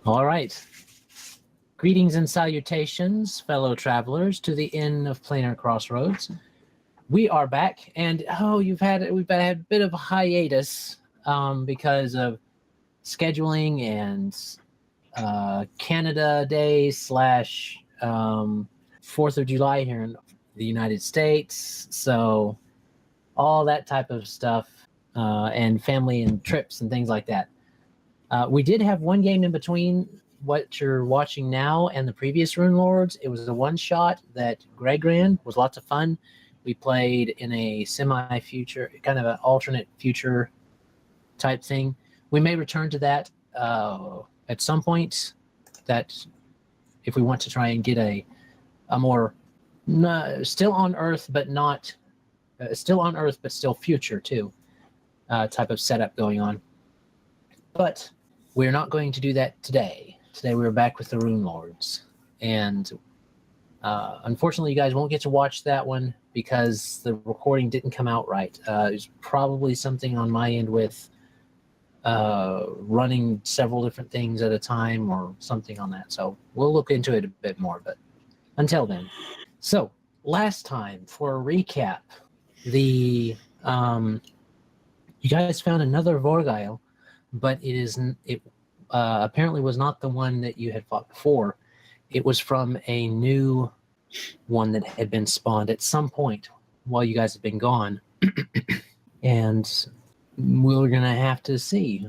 All right. Greetings and salutations, fellow travelers, to the Inn of Planar Crossroads. We are back, and we've had a bit of a hiatus because of scheduling and Canada Day / 4th of July here in the United States. So all that type of stuff, and family and trips and things like that. We did have one game in between what you're watching now and the previous Runelords. It was a one-shot that Greg ran. It was lots of fun. We played in a semi-future, kind of an alternate future type thing. We may return to that at some point. That if we want to try and get a more still on Earth, but not still on Earth, but still future too type of setup going on. But we're not going to do that today. Today we're back with the Runelords, and unfortunately, you guys won't get to watch that one because the recording didn't come out right. There's probably something on my end with running several different things at a time or something on that. So we'll look into it a bit more, but until then. So last time, for a recap, you guys found another Vorgile, but it apparently was not the one that you had fought before. It was from a new one that had been spawned at some point while you guys have been gone. And we're going to have to see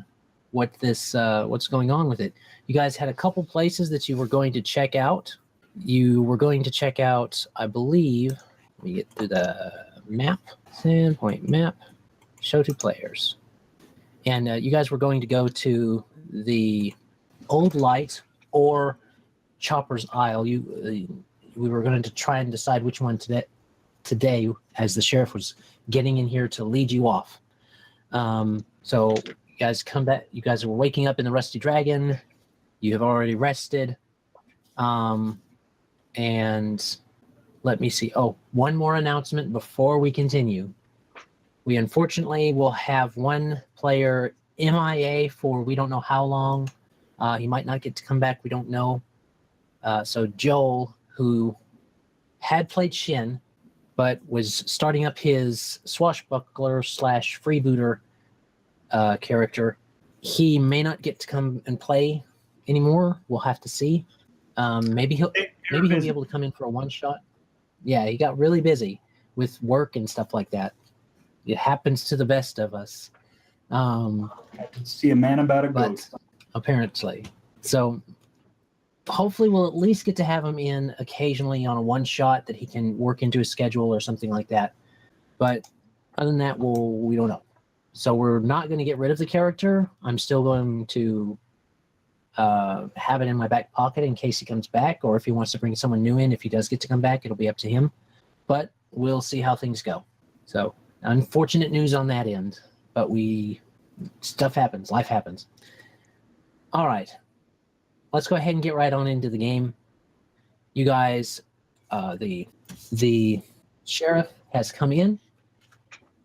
what's going on with it. You guys had a couple places that you were going to check out. You were going to check out, I believe, let me get to the map, standpoint map, show to players. And you guys were going to go to the Old Light or Chopper's Isle. We were going to try and decide which one today, as the sheriff was getting in here to lead you off. So you guys come back. You guys were waking up in the Rusty Dragon. You have already rested. And let me see. Oh, one more announcement before we continue. We unfortunately will have one player MIA for we don't know how long. He might not get to come back. We don't know. So Joel, who had played Shin, but was starting up his swashbuckler / freebooter character, he may not get to come and play anymore. We'll have to see. Maybe he'll be able to come in for a one shot. Yeah, he got really busy with work and stuff like that. It happens to the best of us. I can see a man about a ghost. Apparently. So hopefully we'll at least get to have him in occasionally on a one shot that he can work into his schedule or something like that. But other than that, we don't know. So we're not going to get rid of the character. I'm still going to have it in my back pocket in case he comes back, or if he wants to bring someone new in. If he does get to come back, it'll be up to him. But we'll see how things go. So unfortunate news on that end. But stuff happens. Life happens. All right. Let's go ahead and get right on into the game. You guys, the sheriff has come in,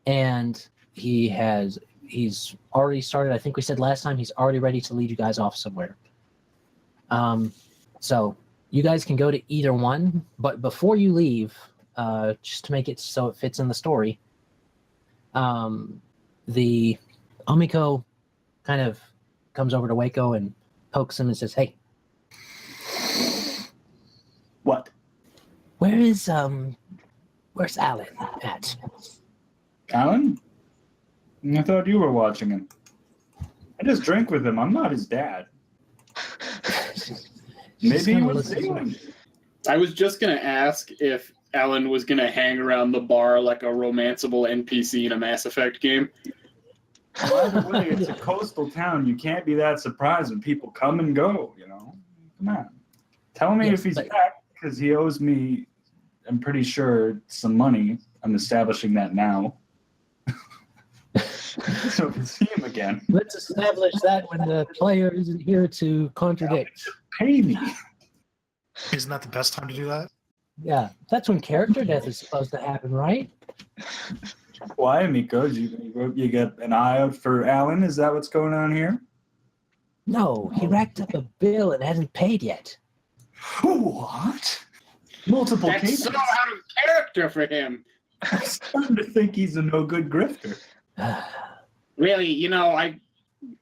and he's already started. I think we said last time he's already ready to lead you guys off somewhere. So you guys can go to either one, but before you leave, just to make it so it fits in the story, the Omiko kind of comes over to Wayko and pokes him and says, "Hey, what? Where's Alan at?" Alan? I thought you were watching him. I just drank with him. I'm not his dad. Maybe he was stealing. I was just going to ask if Alan was going to hang around the bar like a romanceable NPC in a Mass Effect game. By the way, it's a coastal town. You can't be that surprised when people come and go, you know? Come on. Tell me if he's back, because he owes me, I'm pretty sure, some money. I'm establishing that now. So if you see him again. Let's establish that when the player isn't here to contradict. Pay me. Isn't that the best time to do that? Yeah, that's when character death is supposed to happen, right? Why, Miko? You got an eye out for Alan? Is that what's going on here? No, he racked up a bill and hasn't paid yet. What? Multiple That's cases. so out of character for him. I'm starting to think he's a no good grifter. Really,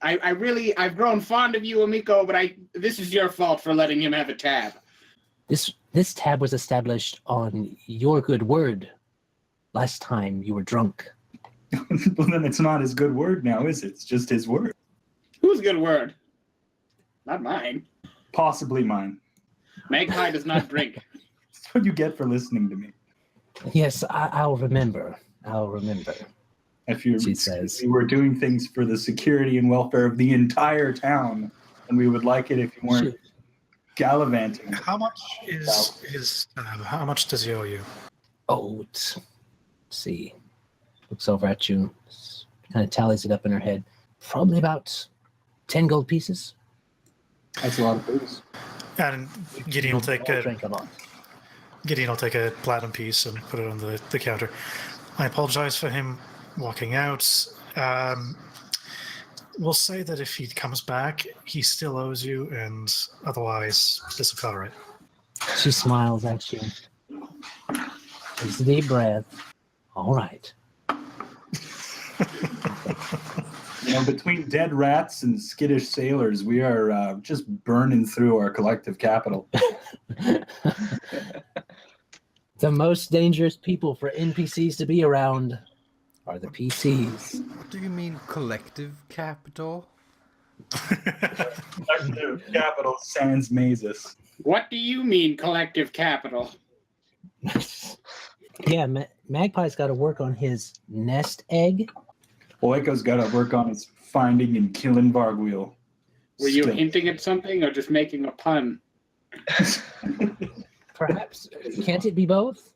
I've grown fond of you, Amiko, but this is your fault for letting him have a tab. This tab was established on your good word last time you were drunk. Well, then it's not his good word now, is it? It's just his word. Whose good word? Not mine. Possibly mine. Magpie does not drink. That's what you get for listening to me. Yes, I'll remember. If you She says. we were doing things for the security and welfare of the entire town, and we would like it if you weren't gallivanting. How much is his how much does he owe you? Oh, let's see. Looks over at you, kind of tallies it up in her head. Probably about 10 gold pieces. That's a lot of booze. And Gideon will take Drink a lot. platinum piece and put it on the counter. I apologize for him walking out. We'll say that if he comes back, he still owes you, and otherwise, this will cover it. She smiles at you. Takes a deep breath. All right. Between dead rats and skittish sailors, we are just burning through our collective capital. The most dangerous people for NPCs to be around are the PCs. What do you mean collective capital? Collective capital sans Mazus. What do you mean, collective capital? Yeah, Magpie's got to work on his nest egg. Wayko's got to work on his finding and killing Vargwheel. Were you Still. hinting at something or just making a pun? Perhaps. Can't it be both?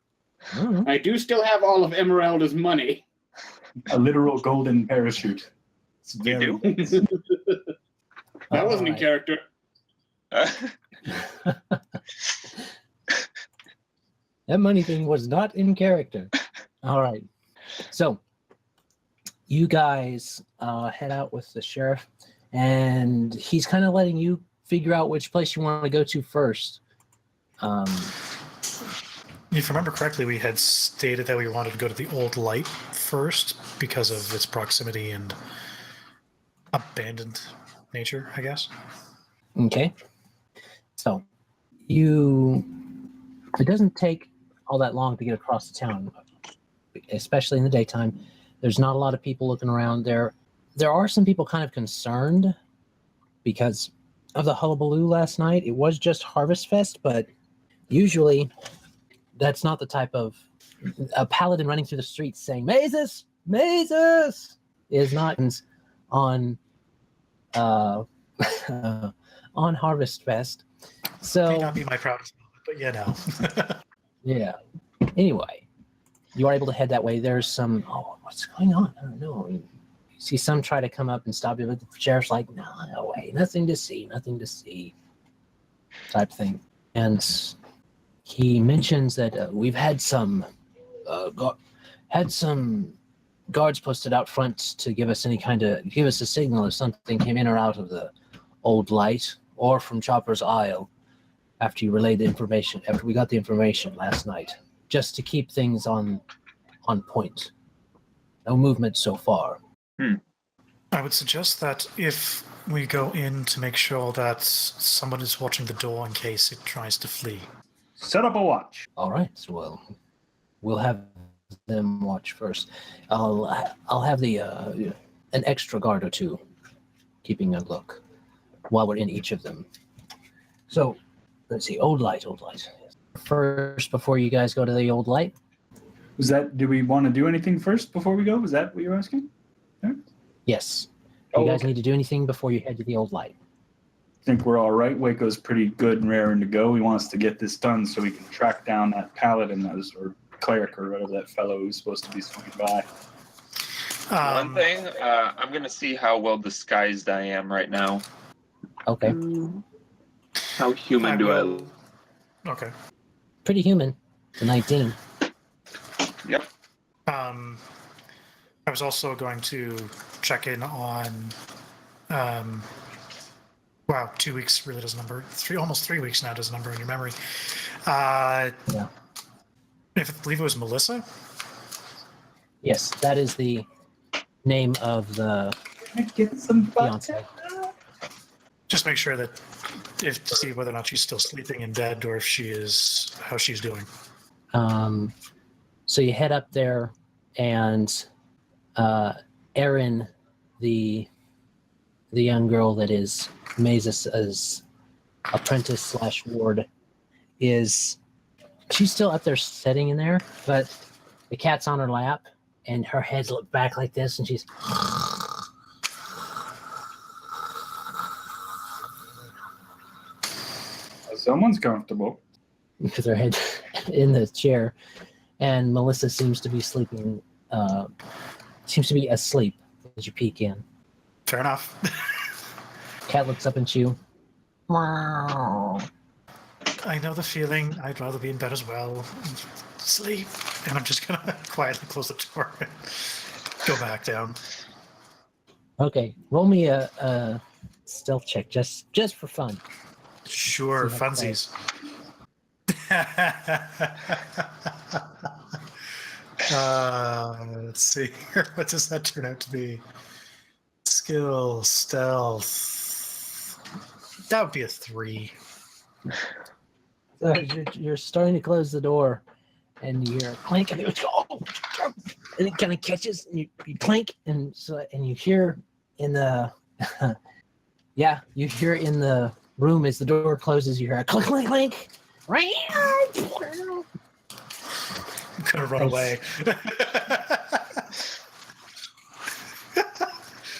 I don't know. I do still have all of Emyrelda's money. A literal golden parachute. It's very You That wasn't in Alright. character. That money thing was not in character. All right. So you guys head out with the sheriff, and he's kind of letting you figure out which place you want to go to first. If I remember correctly, we had stated that we wanted to go to the Old Light first because of its proximity and abandoned nature, I guess. Okay. So it doesn't take all that long to get across the town, especially in the daytime. There's not a lot of people looking around there. There are some people kind of concerned because of the hullabaloo last night. It was just Harvest Fest, but usually that's not the type of a paladin running through the streets saying "Mazus, Mazus" is not on on Harvest Fest. May So not be my proudest moment, but yeah, no. yeah. Anyway, you are able to head that way. There's some. Oh, what's going on? I don't know. You see some try to come up and stop you, but the sheriff's like, "No, no way, nothing to see, type thing." And he mentions that we've had some guards posted out front to give us a signal if something came in or out of the Old Light or from Chopper's Isle after we got the information last night, just to keep things on point. No movement so far. I would suggest that if we go in to make sure that someone is watching the door in case it tries to flee. Set up a watch. All right, so we'll have them watch first. I'll have an extra guard or two keeping a look while we're in each of them. So let's see, Old Light. First, before you guys go to the Old Light. Do we want to do anything first before we go? Was that what you're asking? Yes. You guys okay. need to do anything before you head to the Old Light. I think we're all right. Wayko's pretty good and raring to go. He wants to get this done so we can track down that paladin or cleric or whatever that fellow who's supposed to be swinging by. One thing, I'm going to see how well disguised I am right now. Okay. How human do I look? Okay. Pretty human. The 19. Yep. I was also going to check in on Wow, 2 weeks really does number. Almost 3 weeks now does number in your memory. Yeah. If I believe it was Melissa. Yes, that is the name of the Get some fiance. Just make sure that to see whether or not she's still sleeping in bed or if she is how she's doing. So you head up there, and Erin, the young girl that is Mazus' apprentice / ward, she's still up there sitting in there, but the cat's on her lap, and her head's looked back like this, and she's Someone's comfortable. because her head in the chair, and Melissa seems to be sleeping. Seems to be asleep as you peek in. Fair enough. Cat looks up at you. I know the feeling. I'd rather be in bed as well. Sleep. And I'm just going to quietly close the door and go back down. Okay, roll me a stealth check just for fun. Sure, funsies. Let's see here. What does that turn out to be? Skill, stealth. That would be a 3. So you're starting to close the door, and you hear a clink, and it kind of catches, and you clink, and you hear in the you hear in the room as the door closes, you hear a clink, clink, clink. I'm gonna run away.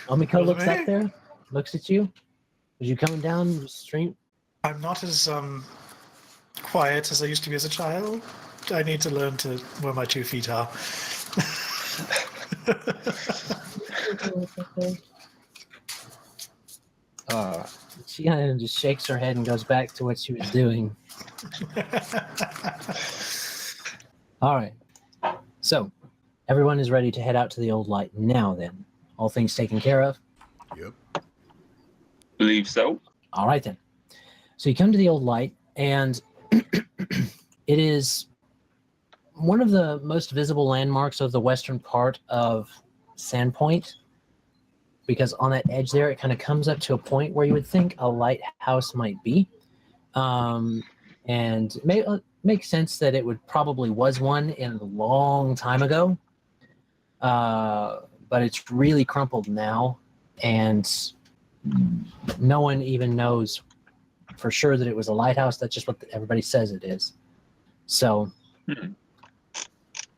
Omiko looks up there, looks at you. As you coming down the street? I'm not as quiet as I used to be as a child. I need to learn to where my 2 feet are. She kind of just shakes her head and goes back to what she was doing. All right. So, everyone is ready to head out to the old light now then. All things taken care of? Yep. Believe so. All right then. So you come to the old light, and it is one of the most visible landmarks of the western part of Sandpoint, because on that edge there, it kind of comes up to a point where you would think a lighthouse might be. And it makes sense that it would probably was one in a long time ago. But it's really crumpled now, and no one even knows for sure that it was a lighthouse. That's just what everybody says it is. So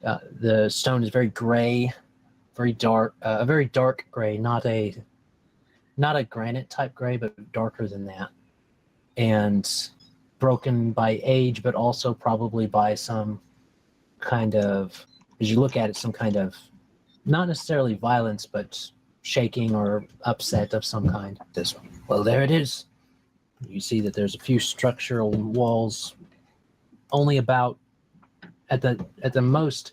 the stone is very gray, very dark, a very dark gray, not a granite type gray, but darker than that, and broken by age, but also probably by some kind of, as you look at it, some kind of not necessarily violence, but shaking or upset of some kind. This one. Well, there it is. You see that there's a few structural walls, only about at the most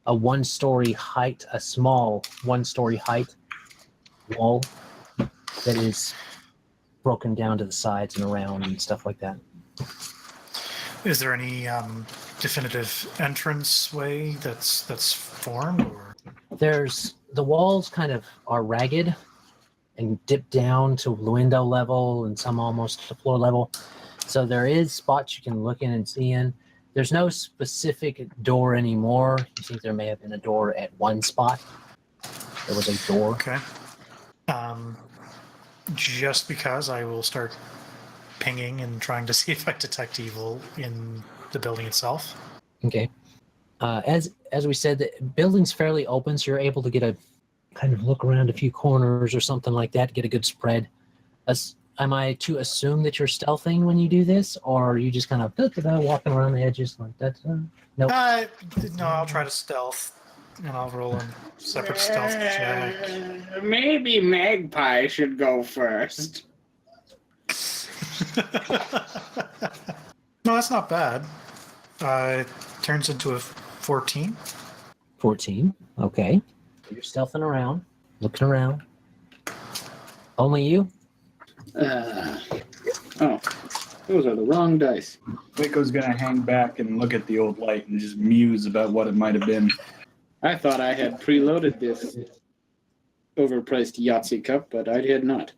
a 1-story height, a small 1-story height wall that is broken down to the sides and around and stuff like that. Is there any definitive entrance way that's formed? Or? There's the walls kind of are ragged and dip down to window level and some almost to floor level. So there is spots you can look in and see in. There's no specific door anymore. You think there may have been a door at one spot. There was a door. Okay. Just because I will start pinging and trying to see if I detect evil in the building itself. Okay. As we said, the building's fairly open, so you're able to get a kind of look around a few corners or something like that to get a good spread. Am I to assume that you're stealthing when you do this, or are you just kind of walking around the edges like that? Nope. No, I'll try to stealth, and I'll roll a separate stealth check. Maybe Magpie should go first. No, that's not bad. It turns into a 14. 14. Okay. You're stealthing around, looking around. Only you? Oh, those are the wrong dice. Wayko's gonna hang back and look at the old light and just muse about what it might have been. I thought I had preloaded this overpriced Yahtzee cup, but I did not.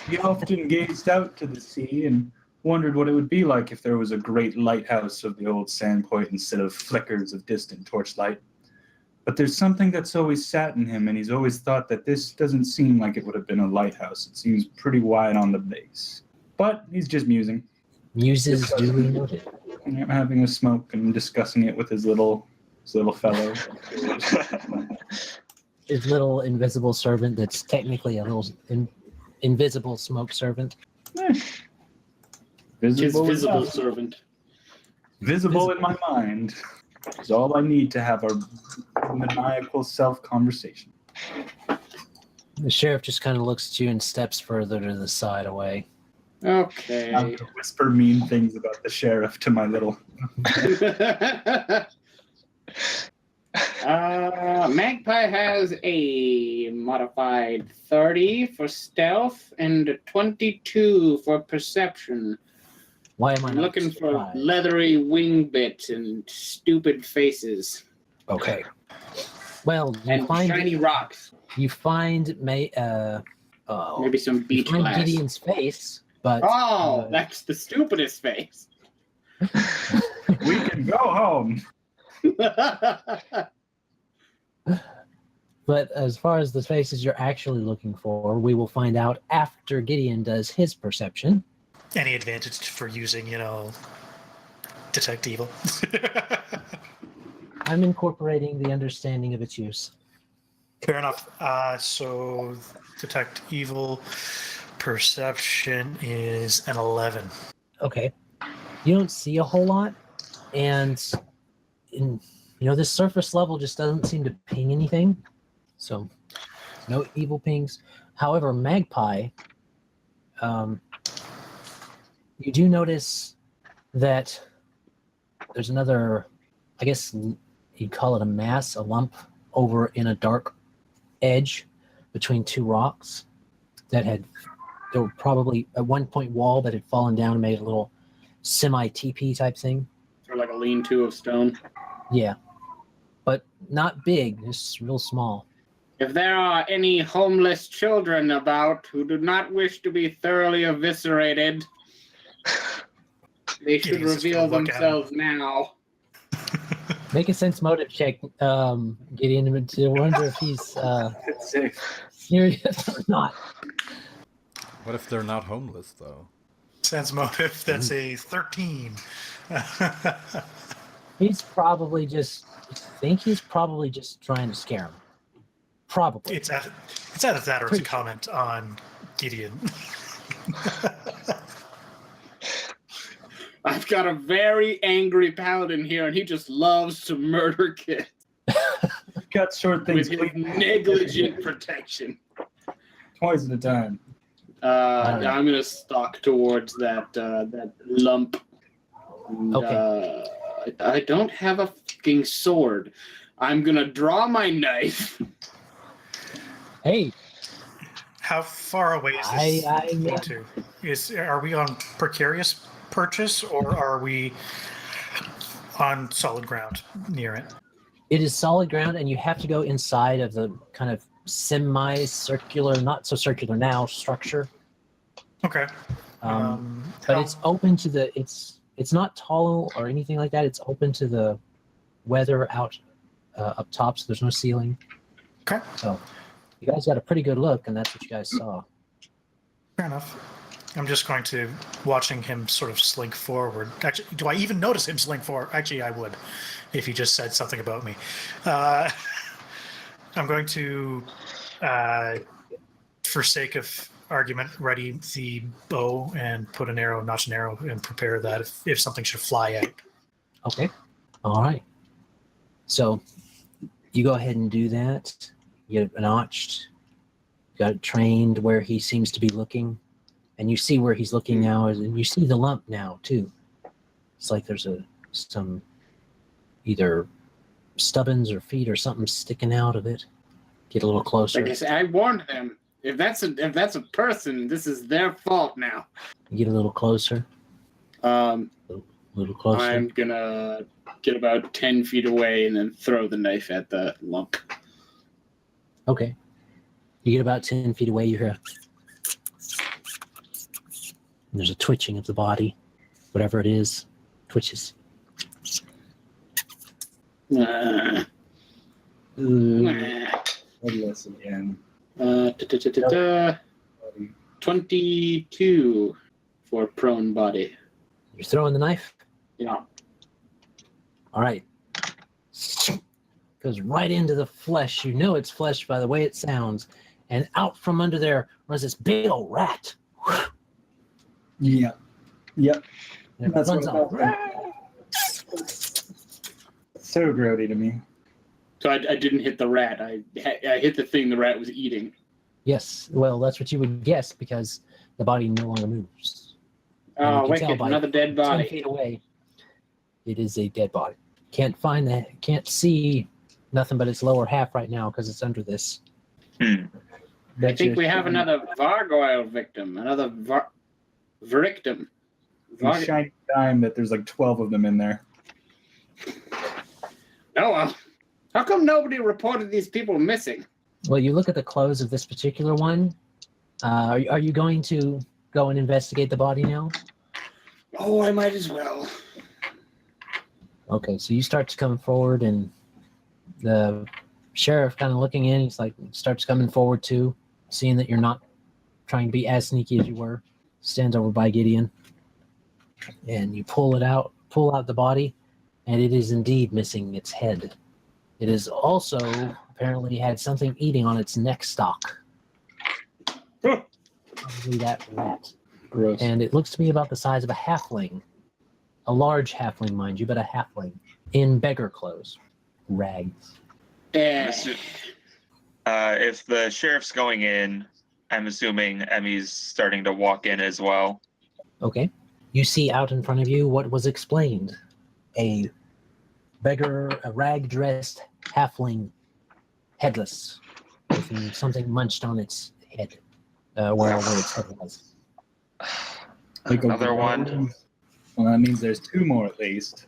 He often gazed out to the sea and wondered what it would be like if there was a great lighthouse of the old sandpoint instead of flickers of distant torchlight. But there's something that's always sat in him, and he's always thought that this doesn't seem like it would have been a lighthouse. It seems pretty wide on the base. But he's just musing. Muses duly noted. Having a smoke and discussing it with his little fellow. His little invisible servant that's technically a little invisible smoke servant. His visible enough. servant. Visible in my mind is all I need to have a maniacal self-conversation. The sheriff just kind of looks at you and steps further to the side away. Okay. I'm to whisper mean things about the sheriff to my little... Magpie has a modified 30 for stealth and a 22 for perception. Why am I I'm not looking for surprised? leathery wing bits and stupid faces Okay. Well, you and find shiny rocks. maybe Maybe some beach find glass. Gideon's face, but Oh, that's the stupidest face. We can go home. but as far as the faces you're actually looking for, we will find out after Gideon does his perception. Any advantage for using, detect evil? I'm incorporating the understanding of its use. Fair enough. So detect evil perception is an 11. Okay. You don't see a whole lot, and this surface level just doesn't seem to ping anything. So no evil pings. However, Magpie, you do notice that there's another, I guess you'd call it a mass, a lump over in a dark edge between two rocks that they were probably at one point wall that had fallen down and made a little semi-TP type thing. Or like a lean-to of stone. Yeah. But not big, just real small. If there are any homeless children about who do not wish to be thoroughly eviscerated, they should Gideon's just reveal gonna look at themselves now. Make a sense motive check, Gideon, to wonder if he's It's safe. serious or not. What if they're not homeless, though? Sense motive, that's a 13. He's probably just trying to scare him. Probably. It's either that or it's a comment on Gideon. I've got a very angry paladin here, and he just loves to murder kids Got short things with his negligent protection. twice at a time. I'm gonna stalk towards that lump. And, Okay. I don't have a fucking sword. I'm gonna draw my knife. Hey, How far away is this thing to? Are we on precarious purchase or are we on solid ground near it? it is solid ground, and you have to go inside of the kind of semi-circular, not so circular now, structure. Okay. But it's open to the. It's not tall or anything like that. It's open to the weather out up top, so there's no ceiling. Okay. So you guys got a pretty good look, and that's what you guys saw. Fair enough. I'm just going to watching him sort of slink forward. Actually, do I even notice him slink forward? Actually, I would, if he just said something about me. I'm going to, for sake of argument, ready the bow and put an arrow, notch an arrow, and prepare that if something should fly out. Okay. All right. So you go ahead and do that. You get it notched. You got it trained where he seems to be looking. And you see where he's looking now, and you see the lump now, too. It's like there's some either stubbins or feet or something sticking out of it. Get a little closer. Like I said, I warned them. If that's a person, this is their fault now. You get a little closer. A little closer. I'm gonna get about 10 feet away and then throw the knife at the lump. Okay. You get about 10 feet away, you hear there's a twitching of the body. Whatever it is, twitches. Headless again. 22 for prone body. You're throwing the knife? Yeah. All right. Goes right into the flesh. You know it's flesh by the way it sounds. And out from under there runs this big old rat. Yeah. Yep. And it That's runs what out. So grody to me. So I didn't hit the rat. I hit the thing the rat was eating. Yes. Well, that's what you would guess because the body no longer moves. And Oh, you can tell wicked! by Another dead 10 body. feet away, it is a dead body. Can't find that. Can't see nothing but its lower half right now because it's under this. I think we have another gargoyle victim. Another victim. A shiny dime that there's like 12 of them in there. Oh well. How come nobody reported these people missing? Well, you look at the clothes of this particular one. Are you going to go and investigate the body now? Oh, I might as well. Okay, so you start to come forward, and the sheriff kind of looking in. He's like, starts coming forward too, seeing that you're not trying to be as sneaky as you were. Stands over by Gideon, and you pull out the body, and it is indeed missing its head. It is also apparently had something eating on its neck stalk. Probably that rat. Gross. And it looks to be about the size of a halfling. A large halfling, mind you, but a halfling. In beggar clothes. Rags. Eh. If the sheriff's going in, I'm assuming Emmy's starting to walk in as well. Okay. You see out in front of you what was explained. A rag-dressed halfling, headless, with something munched on its head, where its head was. Like Another one. Well, that means there's two more at least.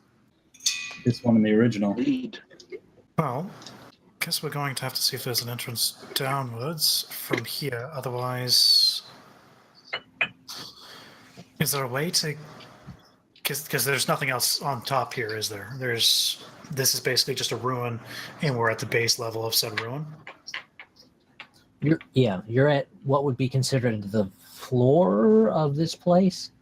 This one in the original. Well, guess we're going to have to see if there's an entrance downwards from here. Otherwise, is there a way to? Because there's nothing else on top here, is there? This is basically just a ruin, and we're at the base level of said ruin. You're at what would be considered the floor of this place.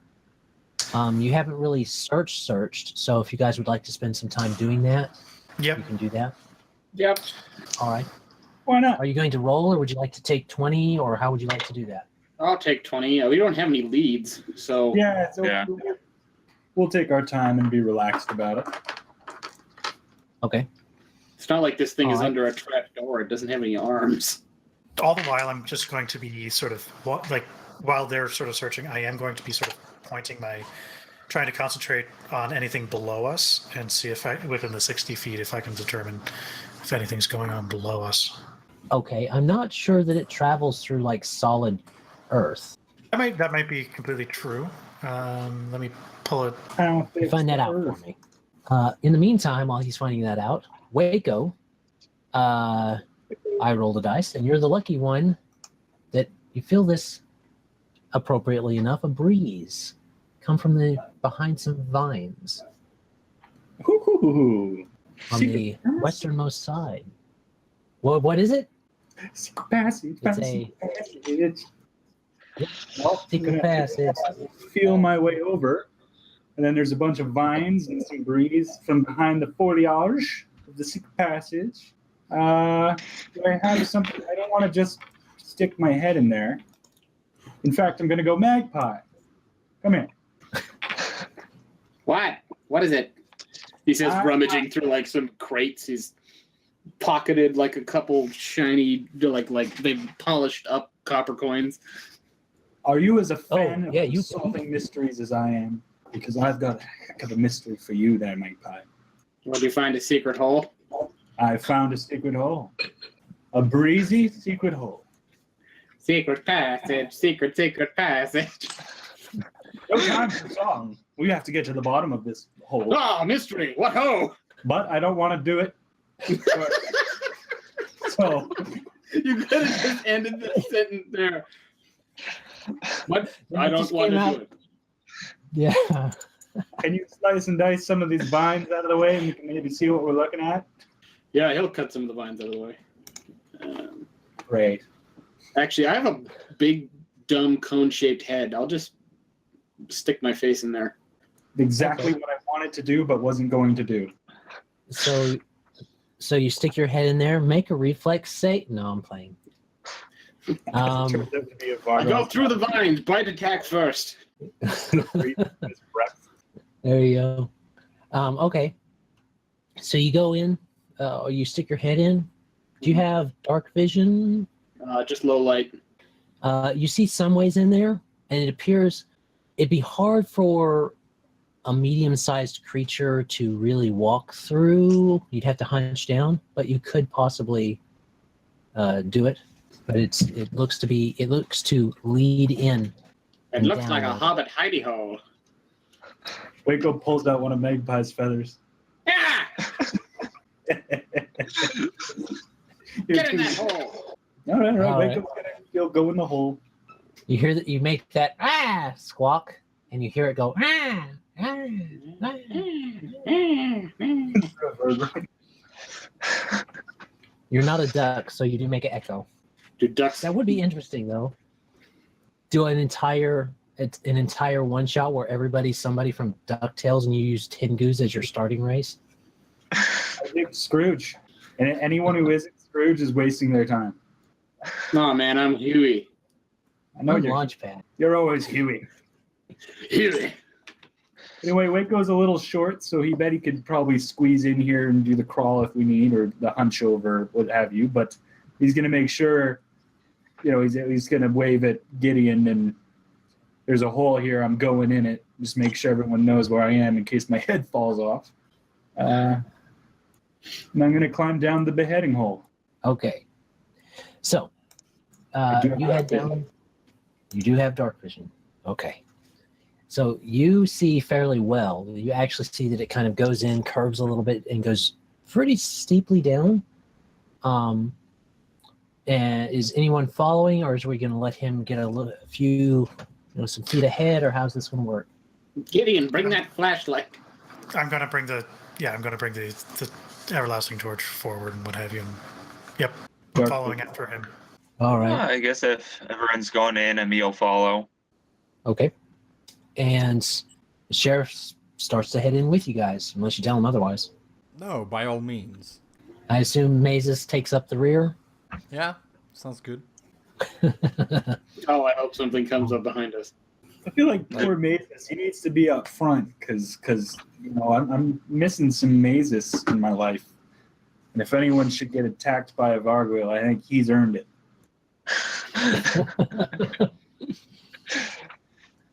You haven't really searched, so if you guys would like to spend some time doing that, Yep. you can do that. Yep. All right. Why not? Are you going to roll, or would you like to take 20, or how would you like to do that? I'll take 20. We don't have any leads, so Yeah, Yeah. We'll take our time and be relaxed about it. Okay. it's not like this thing is Alright. under a trap door. It doesn't have any arms. All the while, I'm just going to be sort of while they're sort of searching, I am going to be sort of trying to concentrate on anything below us and see if within the 60 feet, if I can determine if anything's going on below us. Okay. I'm not sure that it travels through like solid earth. That might be completely true. Let me pull it. I don't think Find that out for me. In the meantime, while he's finding that out, Wayko, I roll the dice, and you're the lucky one that you feel this, appropriately enough, a breeze come from behind some vines Ooh. on the westernmost side. What is it? Secret passage. Secret passage. Feel my way over, and then there's a bunch of vines and some breeze from behind the foliage of the secret passage. Do I have something? I don't want to just stick my head in there. In fact, I'm going to go Magpie. Come here. What? What is it? He says, rummaging through like some crates. He's pocketed like a couple shiny, like they've polished up copper coins. Are you as a fan of you solving mysteries as I am? Because I've got a heck of a mystery for you there, Magpie. Did you find a secret hole? I found a secret hole. A breezy secret hole. Secret passage, secret passage. No time for song. We have to get to the bottom of this hole. Ah, mystery, what ho? But I don't want to do it. So You could have just ended the sentence there. But Yeah, I it don't just want came to out. do it. Yeah. can you slice and dice some of these vines out of the way and we can maybe see what we're looking at? Yeah, he'll cut some of the vines out of the way. Great. Actually, I have a big, dumb, cone-shaped head. I'll just stick my face in there. Exactly what I wanted to do but wasn't going to do. So you stick your head in there, make a reflex save. No, I'm playing. Turns out to be a I go varmint. through the vines. Bite attack first. His breath. There you go. Okay. So you go in, you stick your head in. Do you have dark vision? Just low light. You see some ways in there, and it appears it'd be hard for a medium-sized creature to really walk through. You'd have to hunch down, but you could possibly do it. But it looks to lead in. It looks down like a there. hobbit hidey hole. Wayko pulls out one of Magpie's feathers. Yeah! Get in that hole. All right. All right. Wayko's he'll go in the hole. You hear that? You make that squawk, and you hear it go You're not a duck, so you do make an echo. Do ducks? That would be interesting, though. Do an entire one shot where everybody's somebody from DuckTales, and you use Tengus as your starting race. I think Scrooge. And anyone who isn't Scrooge is wasting their time. No, man, I'm Huey. I know I'm you're Launchpad. always Huey. Huey. Anyway, Wayko's a little short, so he bet he could probably squeeze in here and do the crawl if we need, or the hunch over, what have you. But he's going to make sure, he's going to wave at Gideon, and there's a hole here. I'm going in it. Just make sure everyone knows where I am in case my head falls off. And I'm going to climb down the beheading hole. Okay. So, I do have you dark head vision. down. You do have dark vision. Okay. So you see fairly well. You actually see that it kind of goes in, curves a little bit, and goes pretty steeply down. And is anyone following, or is we going to let him get a few, some feet ahead, or how's this going to work? Gideon, bring that flashlight. I'm gonna bring the everlasting torch forward and what have you. And, yep, I'm Dark following vision. after him. All right. I guess if everyone's going in, and me'll follow. Okay. And the sheriff starts to head in with you guys, unless you tell him otherwise. No, by all means. I assume Mazus takes up the rear. Yeah, sounds good. Oh, I hope something comes up behind us. I feel like poor Mazus, he needs to be up front because I'm missing some Mazus in my life. And if anyone should get attacked by a gargoyle, I think he's earned it.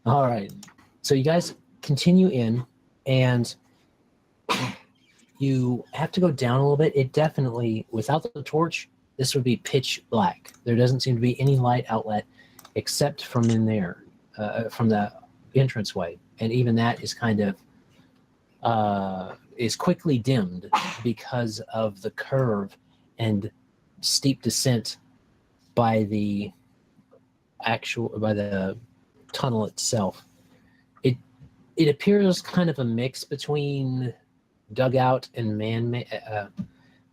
All right. So you guys continue in, and you have to go down a little bit. It definitely, without the torch, this would be pitch black. There doesn't seem to be any light outlet except from in there, from the entranceway. And even that is kind of, is quickly dimmed because of the curve and steep descent by the tunnel itself. It appears kind of a mix between dugout and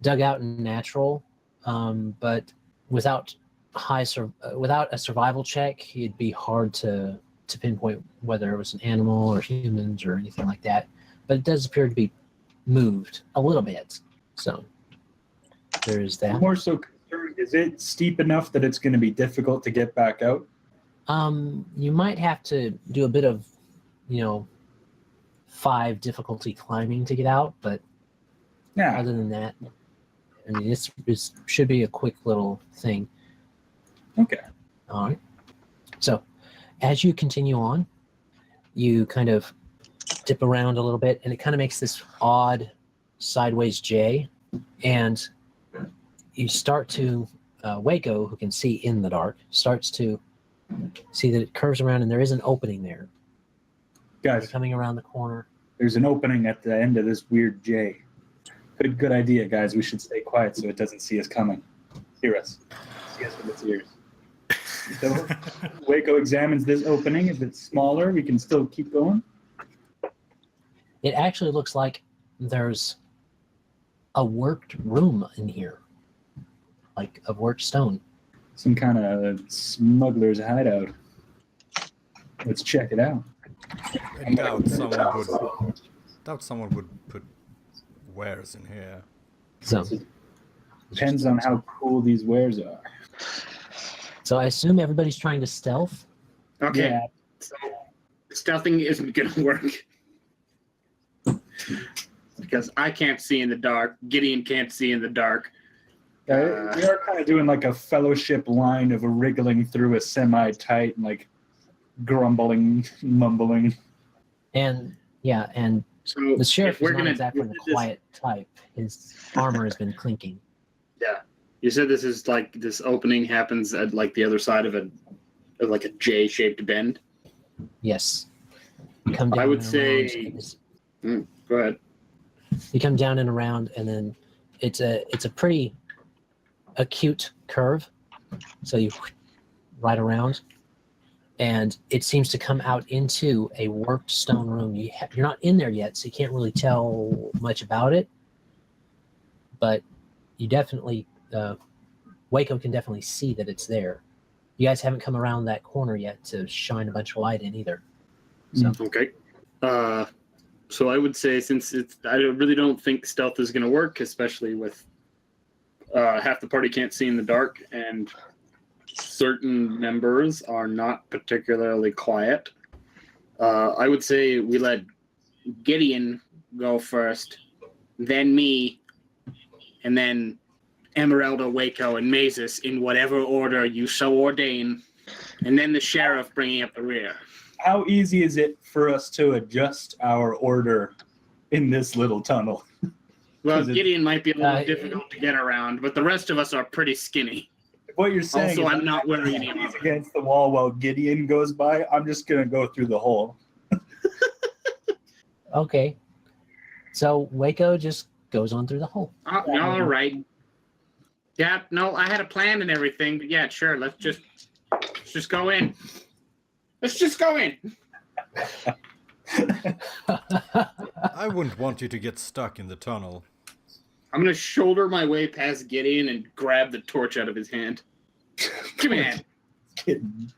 dugout and natural, but without a survival check, it'd be hard to pinpoint whether it was an animal or humans or anything like that. But it does appear to be moved a little bit. So there's that. I'm more so concerned, is it steep enough that it's going to be difficult to get back out? You might have to do a bit of, 5 difficulty climbing to get out, but Yeah. other than that, I mean, this should be a quick little thing. Okay. All right. So as you continue on, you kind of dip around a little bit, and it kind of makes this odd sideways J, and you start to Wayko, who can see in the dark, starts to see that it curves around and there is an opening there. Guys, Coming around the corner. there's an opening at the end of this weird J. Good idea, guys. We should stay quiet so it doesn't see us coming. Hear us. See us with its ears. So Wayko examines this opening. If it's smaller, we can still keep going. It actually looks like there's a worked room in here, like a worked stone. Some kind of smuggler's hideout. Let's check it out. I doubt someone would put wares in here. So Depends on how cool these wares are. I assume everybody's trying to stealth. Okay. Yeah. So stealthing isn't going to work. Because I can't see in the dark. Gideon can't see in the dark. We are kind of doing like a fellowship line of wriggling through a semi-tight, like grumbling, mumbling. And So the sheriff if we're is not gonna exactly do the this- quiet type. His armor has been clinking. Yeah. You said this is like this opening happens at like the other side of like a J-shaped bend. Yes. You come down I would and say- around, and it's- Go ahead. you come down and around, and then it's a pretty acute curve. So you right around, and it seems to come out into a worked stone room. You're not in there yet, so you can't really tell much about it. But you definitely, Wayko can definitely see that it's there. You guys haven't come around that corner yet to shine a bunch of light in either. So Okay. So I would say since I really don't think stealth is going to work, especially with half the party can't see in the dark and certain members are not particularly quiet. I would say we let Gideon go first, then me, and then Emyrelda, Wayko, and Mazus in whatever order you so ordain, and then the sheriff bringing up the rear. How easy is it for us to adjust our order in this little tunnel? Well, Is it- Gideon might be a little difficult to get around, but the rest of us are pretty skinny. What you're saying Also, is I'm not wearing any he's armor. against the wall while Gideon goes by. I'm just going to go through the hole. okay, so Wayko just goes on through the hole. All right. Yeah, no, I had a plan and everything, but yeah, sure. Let's just go in. Let's just go in. I wouldn't want you to get stuck in the tunnel. I'm gonna shoulder my way past Gideon and grab the torch out of his hand. Come here. Kidding.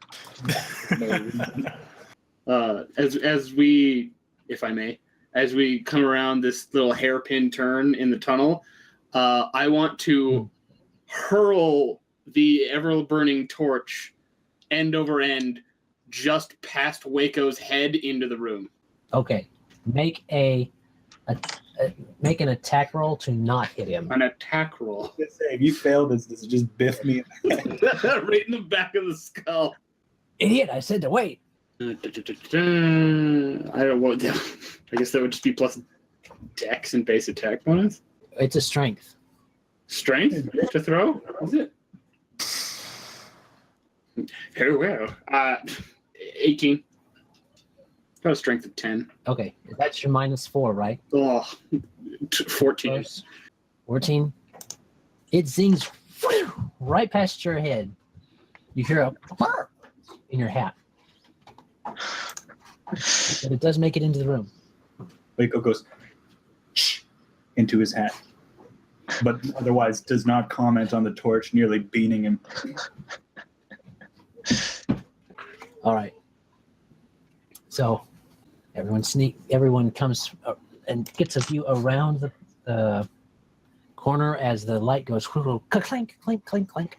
As we, if I may, as we come around this little hairpin turn in the tunnel, I want to hurl the ever-burning torch end over end just past Wayko's head into the room. Okay, make an attack roll to not hit him. An attack roll. If you fail this, does it just biff me? Right in the back of the skull. Idiot! I said to wait. I don't know. I guess that would just be plus dex and base attack bonus. It's a strength. Strength to throw? Is it? Very well. 18. Got a strength of 10. Okay, that's your -4, right? Oh, 14. Close. 14. It zings right past your head. You hear a in your hat. But it does make it into the room. Wayko goes into his hat, but otherwise does not comment on the torch nearly beating him. All right. So everyone comes and gets a view around the corner as the light goes clink, clink, clink, clink.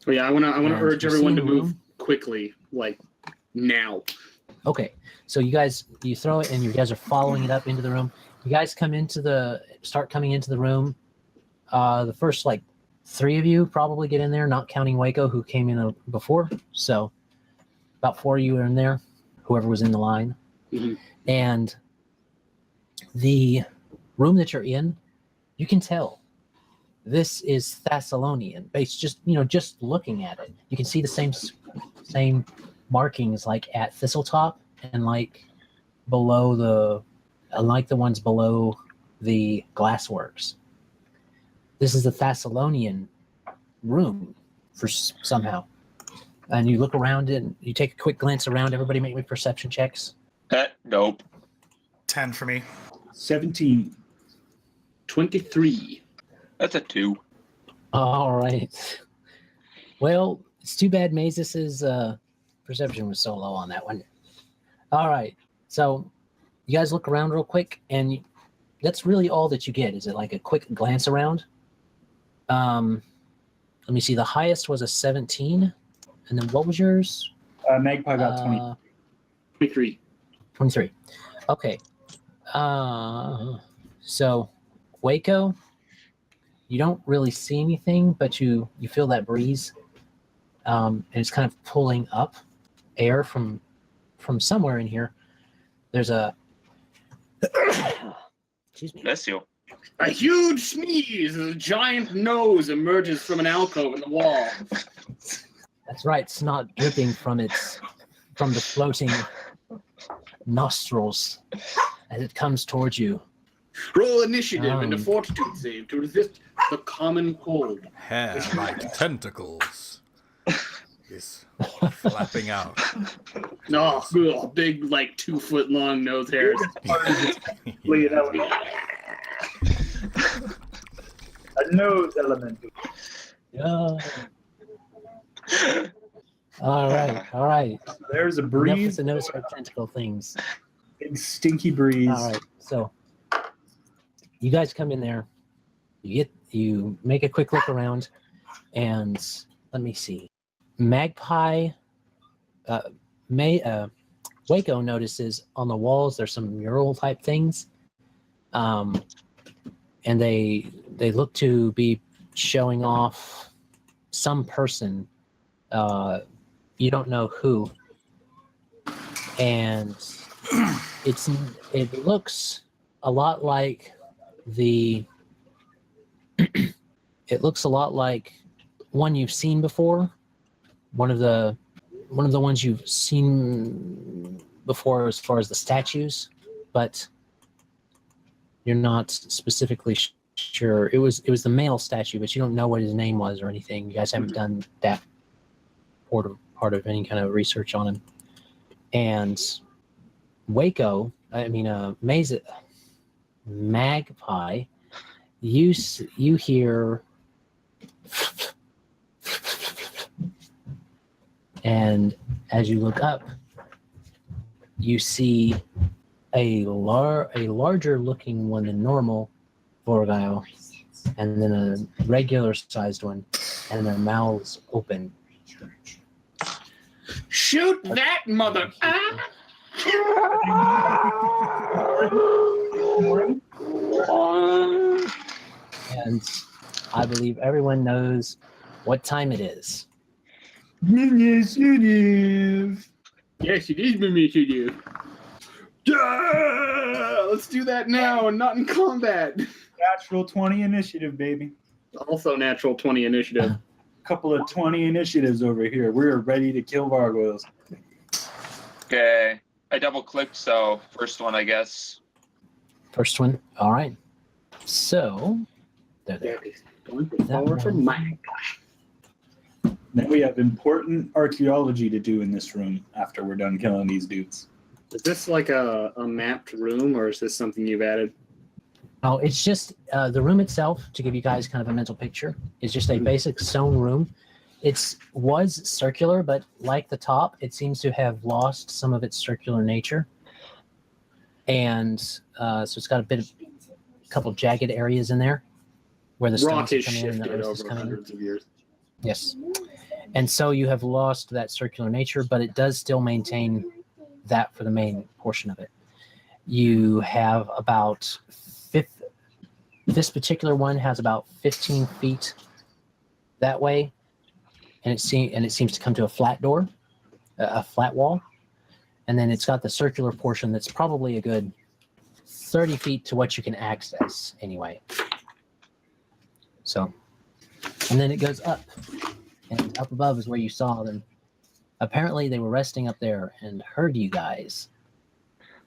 Oh, yeah, I want to And urge you're everyone to seeing the move room? quickly, like now. Okay, so you throw it and you guys are following it up into the room. You guys start coming into the room. The first 3 of you probably get in there, not counting Wayko who came in before. So about 4 of you are in there, whoever was in the line. Mhm. And the room that you're in, you can tell this is Thessalonian. Based just looking at it, you can see the same markings like at Thistletop and like below the ones below the Glassworks. This is the Thessalonian room for somehow. And you look around and you take a quick glance around. Everybody make me perception checks. Nope. 10 for me. 17. 23. That's a 2. All right. Well, it's too bad Mazus's perception was so low on that one. All right. So you guys look around real quick, and that's really all that you get. Is it like a quick glance around? Let me see. The highest was a 17. And then what was yours? Magpie got 20. 23. 23. Okay. So Wayko, you don't really see anything, but you feel that breeze. And it's kind of pulling up air from somewhere in here. There's a excuse me. Bless you. A huge sneeze as a giant nose emerges from an alcove in the wall. That's right, snot dripping from the floating nostrils as it comes towards you. Roll initiative and a fortitude save to resist the common cold. Hair like tentacles is flapping out. No, big, like 2 foot long nose hairs. A nose element. Yeah. All right. There's a Enough breeze. with the nose hair tentacle things. Big stinky breeze. All right, so you guys come in there. You make a quick look around, and let me see. Magpie, Wayko notices on the walls there's some mural type things, and they look to be showing off some person. You don't know who, and it looks a lot like it looks a lot like one you've seen before. One of the ones you've seen before as far as the statues, but you're not specifically sure. It was the male statue, but you don't know what his name was or anything. You guys haven't done that part of any kind of research on him. And Wayko, Magpie, you hear, and as you look up, you see a larger looking one than normal Vorgile, and then a regular sized one, and their mouths open. Shoot that mother! And I believe everyone knows what time it is. Yes, it is. Yes, it is initiative. Yeah! Let's do that now and not in combat. Natural 20 initiative, baby. Also natural 20 initiative. Couple of 20 initiatives over here. We're ready to kill gargoyles. Okay. I double clicked, so first one, I guess. First one. All right. So, there. Going forward for Mike. Then we have important archaeology to do in this room after we're done killing these dudes. Is this like a mapped room, or is this something you've added? Oh, it's just the room itself, to give you guys kind of a mental picture, is just a basic stone room. It was circular, but like the top, it seems to have lost some of its circular nature. And so it's got a couple jagged areas in there where the stones Rock is come in and the shifted earth is over coming in. hundreds of years. Yes. And so you have lost that circular nature, but it does still maintain that for the main portion of it. You have about this particular one has about 15 feet that way, and it seems to come to a flat door, a flat wall, and then it's got the circular portion that's probably a good 30 feet to what you can access anyway. So, and then it goes up, and up above is where you saw them. Apparently, they were resting up there and heard you guys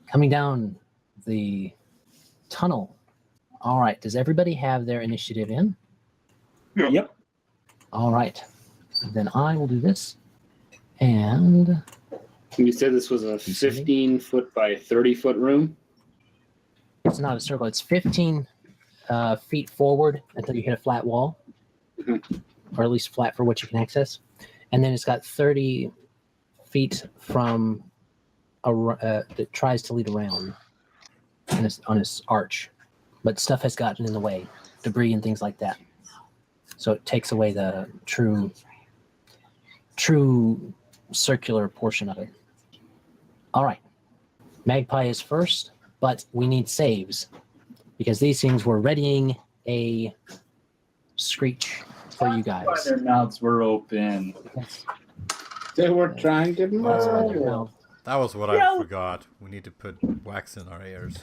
coming down the tunnel. All right. Does everybody have their initiative in? Yep. All right. Then I will do this. And You said this was a 15-foot by 30-foot room? it's not a circle. It's 15 feet forward until you hit a flat wall, or at least flat for what you can access. And then it's got 30 feet from that tries to lead around on this arch. But stuff has gotten in the way, debris and things like that. So it takes away the true circular portion of it. All right. Magpie is first, but we need saves because these things were readying a screech for you guys. Their mouths were open. They were trying to No. That was what I forgot. We need to put wax in our ears.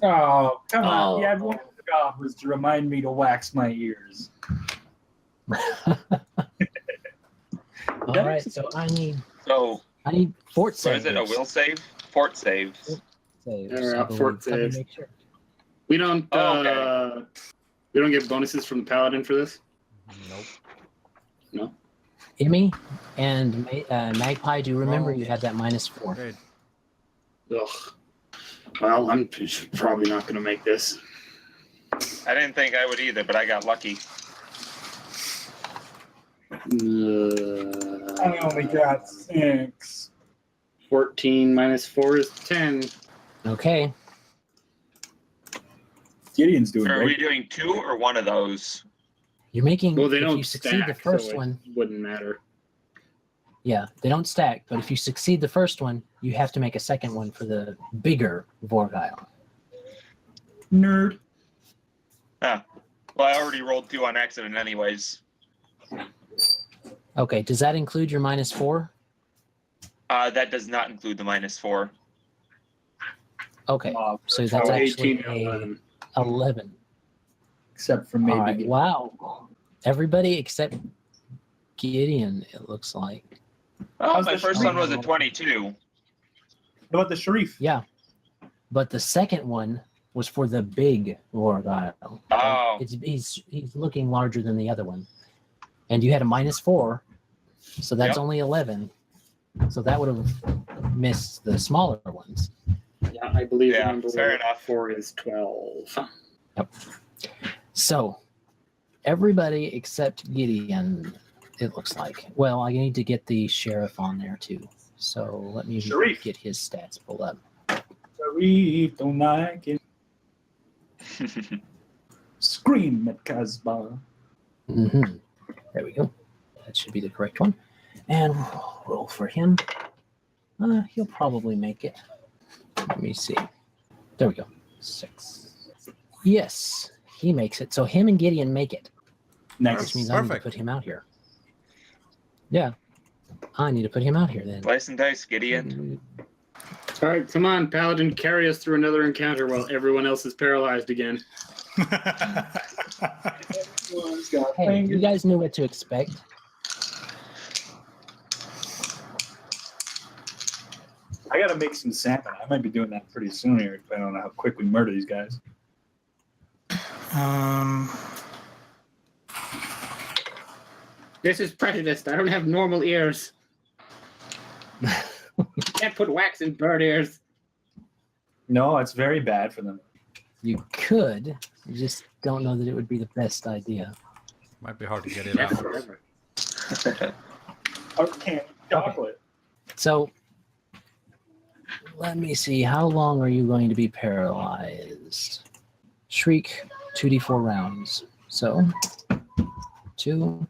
Oh, come on. Oh. Yeah, one job was to remind me to wax my ears. All right, so I need So, fort so saves. is it a will save? Fort save. Saves, They're I out fort believe. Let me saves. make sure. We don't. Oh, okay. We don't get bonuses from the Paladin for this. Nope. No. Emmy and Magpie, do you remember Wrong. you had that -4? Great. Ugh. Well, I'm probably not going to make this. I didn't think I would either, but I got lucky. I only got 6. 14 minus 4 is 10. Okay. Gideon's doing Are we great. doing 2 or 1 of those? You're making, Well, they if don't you succeed stack, the first so one, it wouldn't matter. yeah, they don't stack, but if you succeed the first one, you have to make a second one for the bigger Vorgile. Nerd. Well, I already rolled 2 on accident anyways. Okay, does that include your -4? That does not include the -4. Okay, so that's So actually 18 or a 11. 11. Except for All maybe. right, wow. Everybody except Gideon, it looks like. Oh, How's my the first one was a Sharif? 22. What about the Sharif? Yeah, but the second one was for the big Vorgile. Oh. He's looking larger than the other one. And you had a -4, so that's Yep. only 11. So that would have missed the smaller ones. Yeah, I believe Yeah, the number fair enough. 4 is 12. So everybody except Gideon, it looks like. Well, I need to get the sheriff on there too. So let me Sharif. get his stats pulled up. Sharif, don't like it. Scream at Casbah. Mm-hmm. There we go. That should be the correct one. And roll for him. He'll probably make it. Let me see. There we go. 6. Yes, he makes it. So him and Gideon make it. Nice. Which means I need to Perfect. put him out here. Yeah. I need to put him out here then. Slice and dice, Gideon. All right, come on, Paladin, carry us through another encounter while everyone else is paralyzed again. Everyone's got Hey, you fingers. guys knew what to expect. I gotta make some salmon. I might be doing that pretty soon here, depending on how quick we murder these guys. This is prejudiced. I don't have normal ears. You can't put wax in bird ears. No, it's very bad for them. You could. You just don't know that it would be the best idea. Might be hard to get it Yeah, out. forever. Or can't chocolate. So let me see. How long are you going to be paralyzed? Shriek 2d4 rounds. So 2.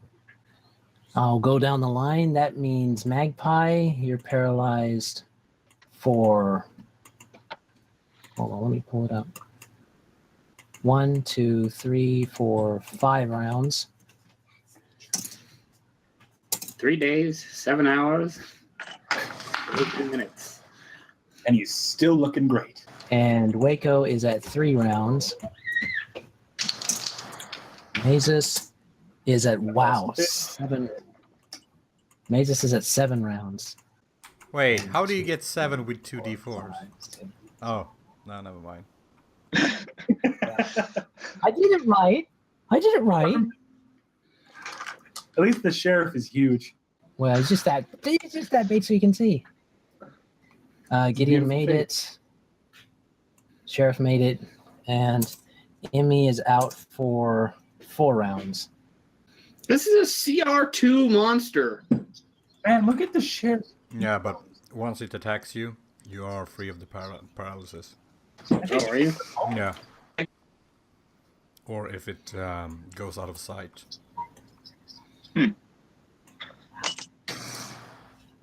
I'll go down the line. That means Magpie, you're paralyzed for. Hold on, let me pull it up. 1, 2, 3, 4, 5 rounds. 3 days, 7 hours, 18 minutes. And he's still looking great. And Wayko is at 3 rounds. Mazus is at 7. Mazus is at 7 rounds. Wait, how do you get 7 with 2 d4s? Oh, no, never mind. I did it right. At least the sheriff is huge. Well, it's just that big so you can see. Gideon made it. Sheriff made it. And Emmy is out for 4 rounds. This is a CR2 monster. Man, look at the sheriff. Yeah, but once it attacks you, you are free of the paralysis. Oh, are you? Yeah. Or if it goes out of sight.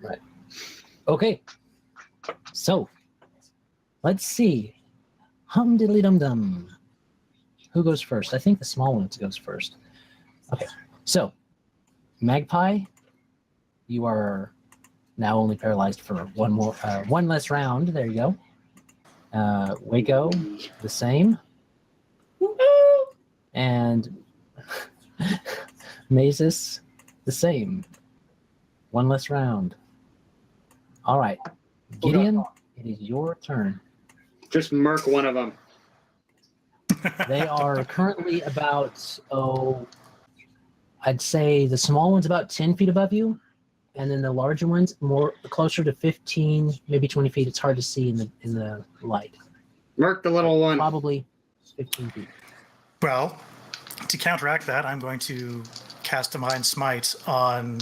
Right. Okay. So, let's see. Hum diddly dum dum. Who goes first? I think the small one goes first. Okay. So, Magpie, you are now only paralyzed for one less round. There you go. Wayko, the same. And Mazus, the same. 1 less round. All right. Gideon, it is your turn. Just murk one of them. They are currently about, I'd say the small one's about 10 feet above you, and then the larger one's more closer to 15, maybe 20 feet. It's hard to see in the light. Murk the little one. Probably 15 feet. Well, to counteract that, I'm going to cast Divine Smite on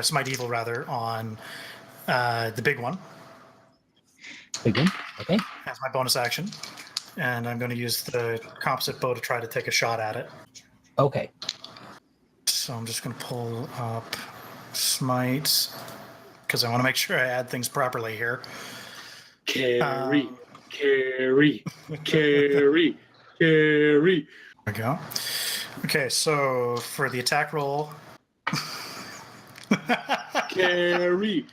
Smite Evil rather on the big one. Big one. Okay. As my bonus action, and I'm going to use the composite bow to try to take a shot at it. Okay. So I'm just going to pull up Smite because I want to make sure I add things properly here. Carry. There we go. Okay, so for the attack roll. Carry.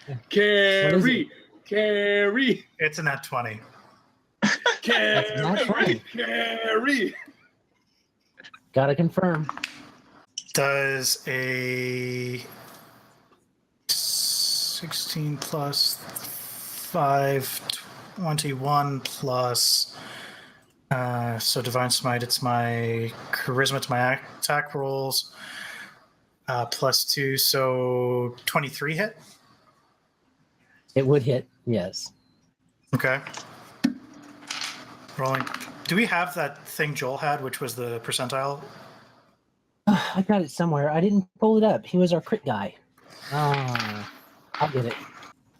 It's a nat 20. Carry. Gotta confirm. Does a 16 plus 5, 21 plus so Divine Smite, it's my charisma to my attack rolls plus 2, so 23 hit. It would hit, yes. Okay. Rolling. Do we have that thing Joel had, which was the percentile? I got it somewhere. I didn't pull it up. He was our crit guy. I'll get it.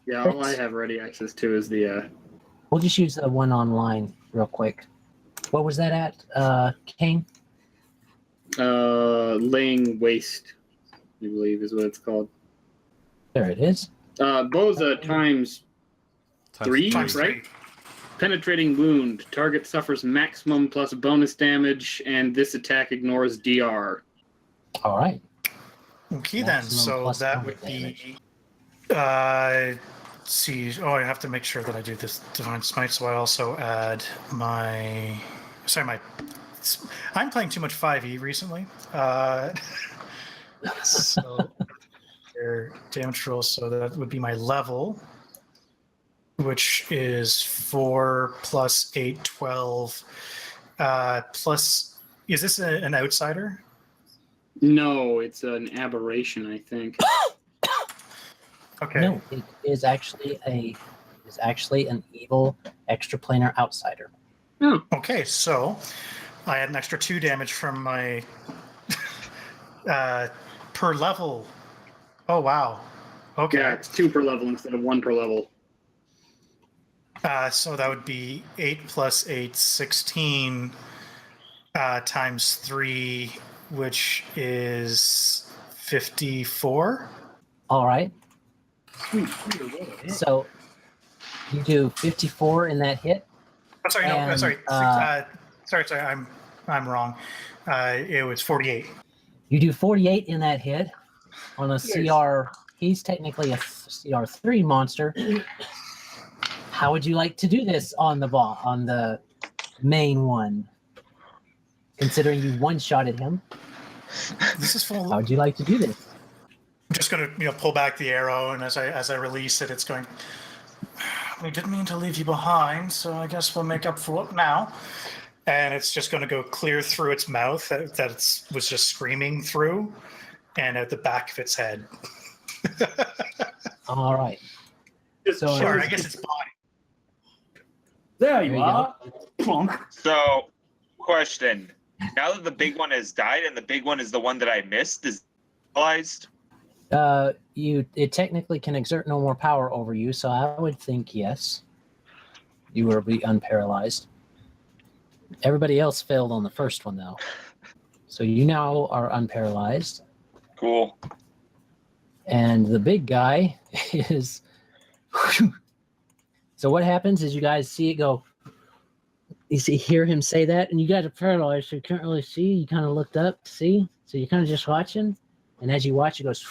Yeah, all I have ready access to is the We'll just use the one online real quick. What was that at, Kane? laying waste, I believe is what it's called. There it is. Boza times 3, Times right? Penetrating wound. Target suffers maximum plus bonus damage, and this attack ignores DR. All right. Okay, then. Maximum So plus that bonus would be. Let's see. Oh, I have to make sure that I do this Divine Smite, so I also add my. Sorry, I'm playing too much 5e recently. So your damage roll, so that would be my level, which is 4 plus 8, 12. Plus, is this an outsider? No, it's an aberration, I think. Okay. No, it is actually an evil extraplanar outsider. Oh, Okay, so I had an extra 2 damage from my per level. Oh wow. Okay. yeah, it's 2 per level instead of 1 per level. So that would be 8 plus 8, 16 times 3, which is 54. All right. So you do 54 in that hit. I'm sorry, no, And, sorry. Sorry, I'm wrong. It was 48. You do 48 in that hit on a CR. He's technically a CR3 monster. How would you like to do this on the main one? Considering you one-shotted him. This is full. How would you like to do this? I'm just going to, pull back the arrow, and as I release it, it's going. We didn't mean to leave you behind, so I guess we'll make up for it now. And it's just going to go clear through its mouth that it was just screaming through, and at the back of its head. All right. So Or I guess its body. There you you are. Plonk. So, question. Now that the big one has died and the big one is the one that I missed, is it paralyzed? It technically can exert no more power over you, so I would think yes. You will be unparalyzed. Everybody else failed on the first one, though. So you now are unparalyzed. Cool. And the big guy is... So what happens is you guys see it go... hear him say that, and you guys are paralyzed, so you can't really see. You kind of looked up to see. So you're kind of just watching. And as you watch, it goes...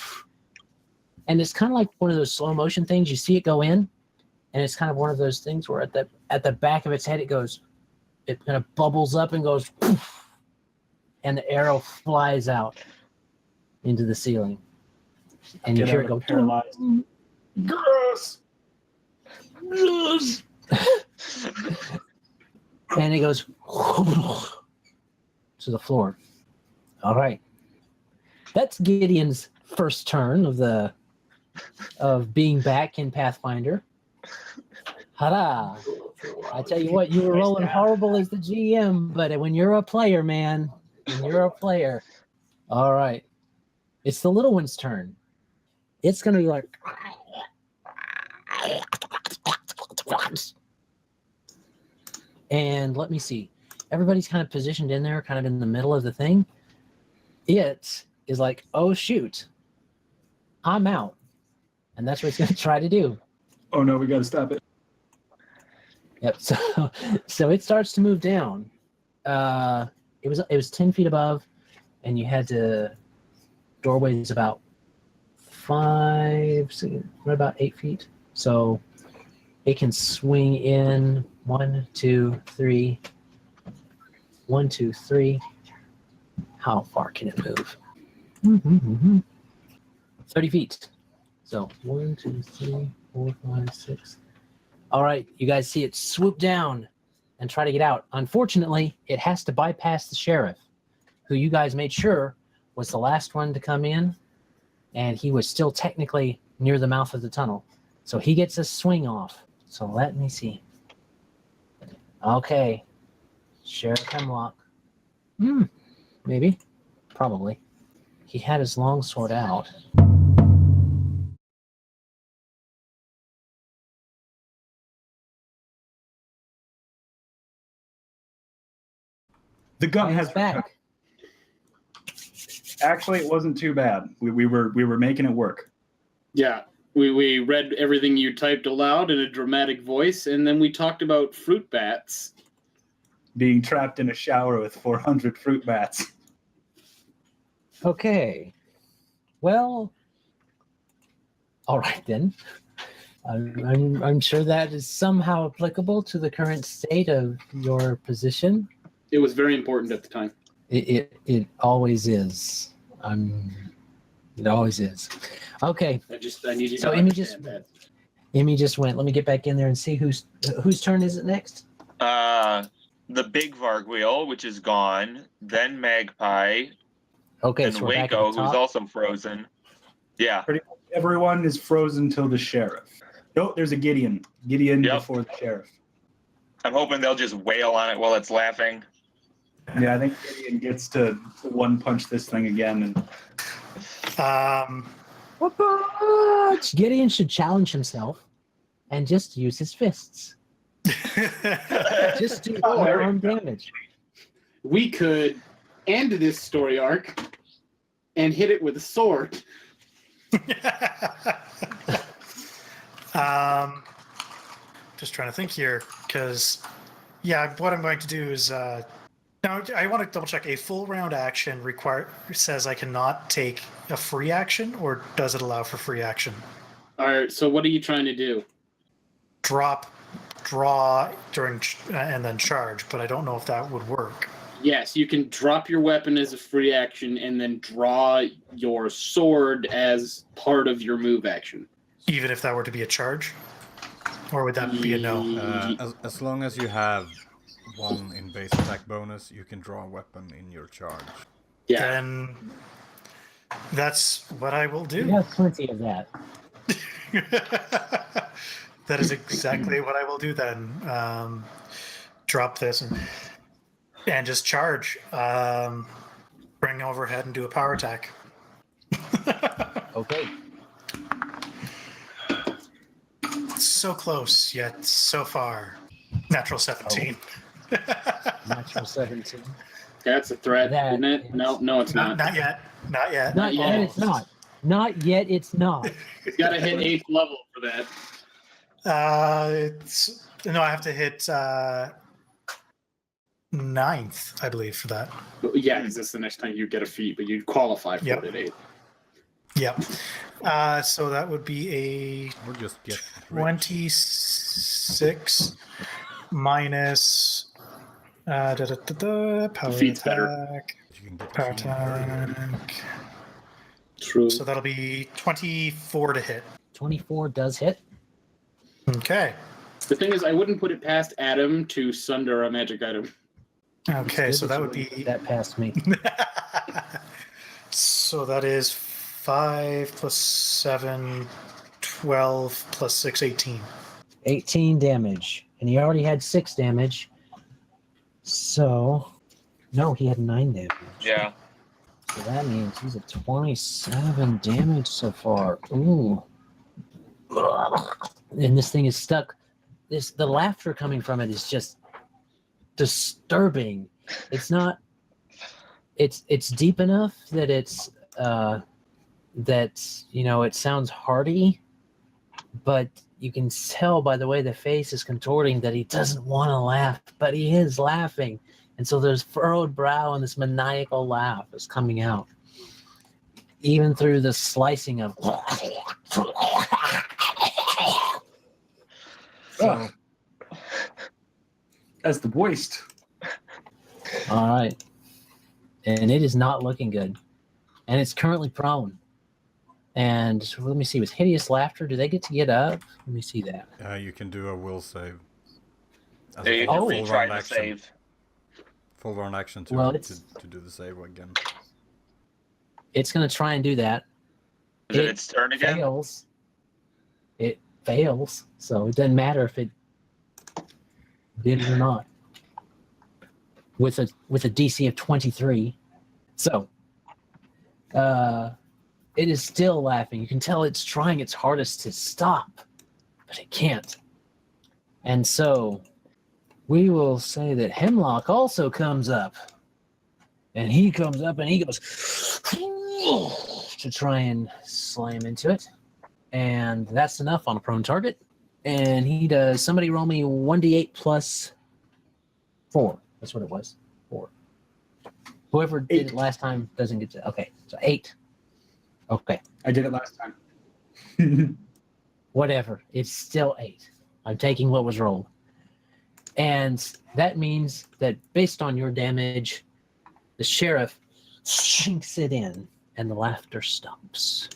And it's kind of like one of those slow motion things. You see it go in, and it's kind of one of those things where at the back of its head, it kind of bubbles up and goes... And the arrow flies out into the ceiling. And you hear it go... Paralyzed. Gross! And it goes to the floor. All right. That's Gideon's first turn of being back in Pathfinder. Hurrah! I tell you what, you were rolling horrible as the GM, but when you're a player, man, when you're a player. All right. It's the little one's turn. It's going to be like... And let me see. Everybody's kind of positioned in there, kind of in the middle of the thing. It is like, oh, shoot. I'm out. And that's what it's going to try to do. Oh, no, we got to stop it. Yep. So it starts to move down. It was 10 feet above, and you had to... Doorway is about 8 feet. So it can swing in 1, 2, 3. 1, 2, 3. How far can it move? 30 feet. So 1, 2, 3, 4, 5, 6. All right, you guys see it swoop down and try to get out. Unfortunately, it has to bypass the sheriff, who you guys made sure was the last one to come in, and he was still technically near the mouth of the tunnel. So he gets a swing off. So let me see. Okay. Sheriff Hemlock. Maybe. Probably. He had his longsword out. The gun has back. Actually, it wasn't too bad. We were making it work. Yeah. We read everything you typed aloud in a dramatic voice, and then we talked about fruit bats. Being trapped in a shower with 400 fruit bats. Okay. Well, all right then. I'm sure that is somehow applicable to the current state of your position. It was very important at the time. It always is. It always is. Okay. I need you to So understand that. Emmy just went. Let me get back in there and see whose turn is it next. The big Vargwheel, which is gone, then Magpie, Okay, and so we're back at the Wayko, who's top. also frozen. Yeah. Pretty much everyone is frozen till the sheriff. Oh, there's a Gideon. Gideon Yep. before the sheriff. I'm hoping they'll just wail on it while it's laughing. Yeah, I think Gideon gets to one punch this thing again. And Gideon should challenge himself and just use his fists. Just do arm damage. We could end this story arc and hit it with a sword. Just trying to think here, because what I'm going to do is now I want to double check. A full round action says I cannot take a free action, or does it allow for free action? All right. So what are you trying to do? Draw during and then charge, but I don't know if that would work. Yes, you can drop your weapon as a free action and then draw your sword as part of your move action. Even if that were to be a charge? Or would that be a no? As long as you have 1 in base attack bonus, you can draw a weapon in your charge. Yeah. Then that's what I will do. We have plenty of that. That is exactly what I will do then. Drop this and just charge. Bring overhead and do a power attack. Okay. So close, yet so far. Natural 17. Natural 17. That's a threat, That isn't it? is- No, it's not. Not yet. Not yet. Not yet, it's not. Not yet, it's not. You gotta hit 8th level for that. I have to hit 9th, I believe, for that. Yeah, because that's the next time you get a feat, but you qualify for Yep. it at 8th. Yep. So that would be a Or just get 26 minus power Defeat's better. attack. You can get Power a feat earlier. attack. True. So that'll be 24 to hit. 24 does hit. Okay. The thing is, I wouldn't put it past Adam to sunder a magic item. Okay, Good so that would you be that past me. so that is 5 plus 7, 12 plus 6, 18. 18 damage. And he already had 6 damage. So, no, he had 9 damage. Yeah. So that means he's at 27 damage so far. Ooh. And this thing is stuck. The laughter coming from it is just disturbing. It's not. It's deep enough that it sounds hearty, but you can tell by the way the face is contorting that he doesn't want to laugh, but he is laughing. And so there's furrowed brow and this maniacal laugh is coming out. Even through the slicing of... Ugh. That's the worst. All right. And it is not looking good. And it's currently prone. And let me see, with hideous laughter, do they get to get up? Let me see that. You can do a will save. As They a can full retry round the action. save. Full round action to, Well, to it's- do the save again. It's going to try and do that. Is it its turn again? Fails. It fails. So it doesn't matter if it did it or not. With a DC of 23. So it is still laughing. You can tell it's trying its hardest to stop, but it can't. And so we will say that Hemlock also comes up. And he comes up and he goes to try and slam into it. And that's enough on a prone target. And he does, somebody roll me 1d8 plus 4. That's what it was. 4. Whoever did it last time doesn't get to, okay, so 8. Okay, I did it last time. whatever. It's still 8. I'm taking what was rolled. And that means that based on your damage, the sheriff sinks it in and the laughter stops.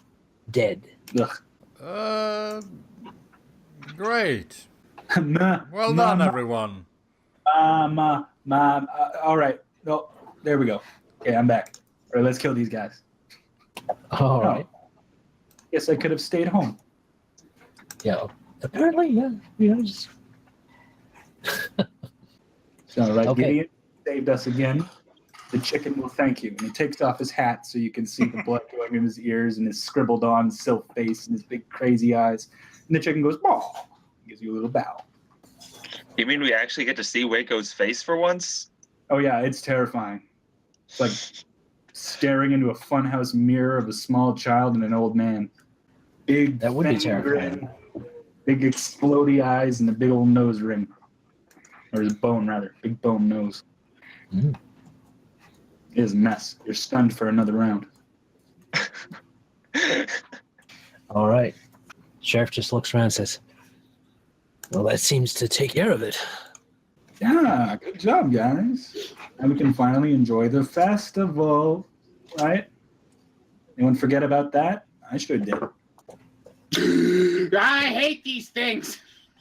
Dead. Ugh. Great. Ma, Well ma, done, ma, everyone. all right. Oh, there we go. Okay, I'm back. All right, let's kill these guys. All right. Guess I could have stayed home. Yeah. Apparently, yeah. Just... So, right, Okay. Gideon saved us again. The chicken will thank you. And he takes off his hat so you can see the blood going in his ears and his scribbled on Sylph face and his big crazy eyes. And the chicken goes, "Bow." Gives you a little bow. You mean we actually get to see Wayko's face for once? Oh yeah, it's terrifying. It's like staring into a funhouse mirror of a small child and an old man. Big That would be fang terrifying. grin, big explodey eyes and a big old nose ring. Or his bone rather. Big bone nose. Mm. It is a mess. You're stunned for another round. All right. Sheriff just looks around and says, well, that seems to take care of it. Yeah, good job, guys. And we can finally enjoy the festival, right? Anyone forget about that? I sure did. I hate these things.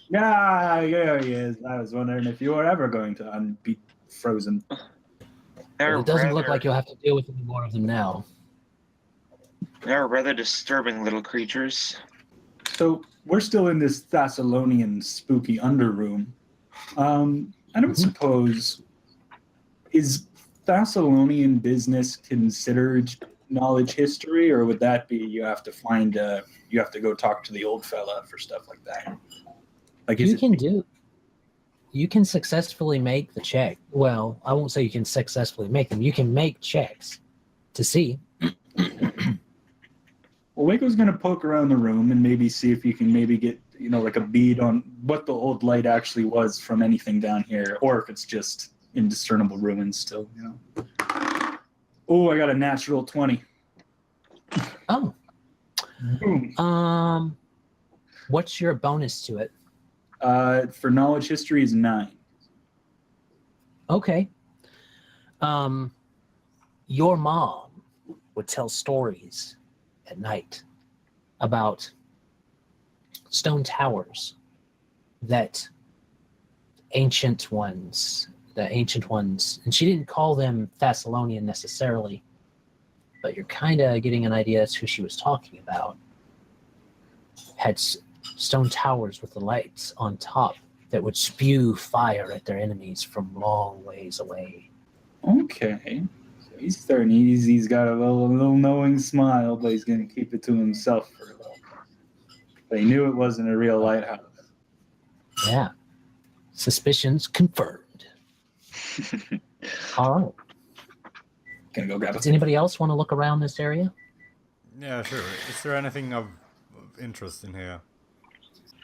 Yeah, there he is. I was wondering if you were ever going to be frozen. They're It doesn't look rather- like you'll have to deal with any more of them now. They're rather disturbing little creatures. So we're still in this Thessalonian spooky underroom. I don't suppose, is Thessalonian business considered knowledge history, or would that be you have to go talk to the old fella for stuff like that? Like, You can successfully make the check. Well, I won't say you can successfully make them. You can make checks to see. Well, Wayko's going to poke around the room and maybe see if you can maybe get, like a bead on what the old light actually was from anything down here, or if it's just indiscernible ruins still, Oh, I got a natural 20. Oh. Boom. What's your bonus to it? For knowledge history is 9. Okay. Your mom would tell stories at night about stone towers that the ancient ones, and she didn't call them Thessalonian necessarily, but you're kind of getting an idea as to who she was talking about. Had stone towers with the lights on top that would spew fire at their enemies from long ways away. Okay. So he's starting easy. He's got a little knowing smile, but he's going to keep it to himself for a little. But he knew it wasn't a real lighthouse. Yeah. Suspicions confirmed. All right. Gonna go grab Does a anybody else want to look around this area? Yeah, sure. Is there anything of interest in here?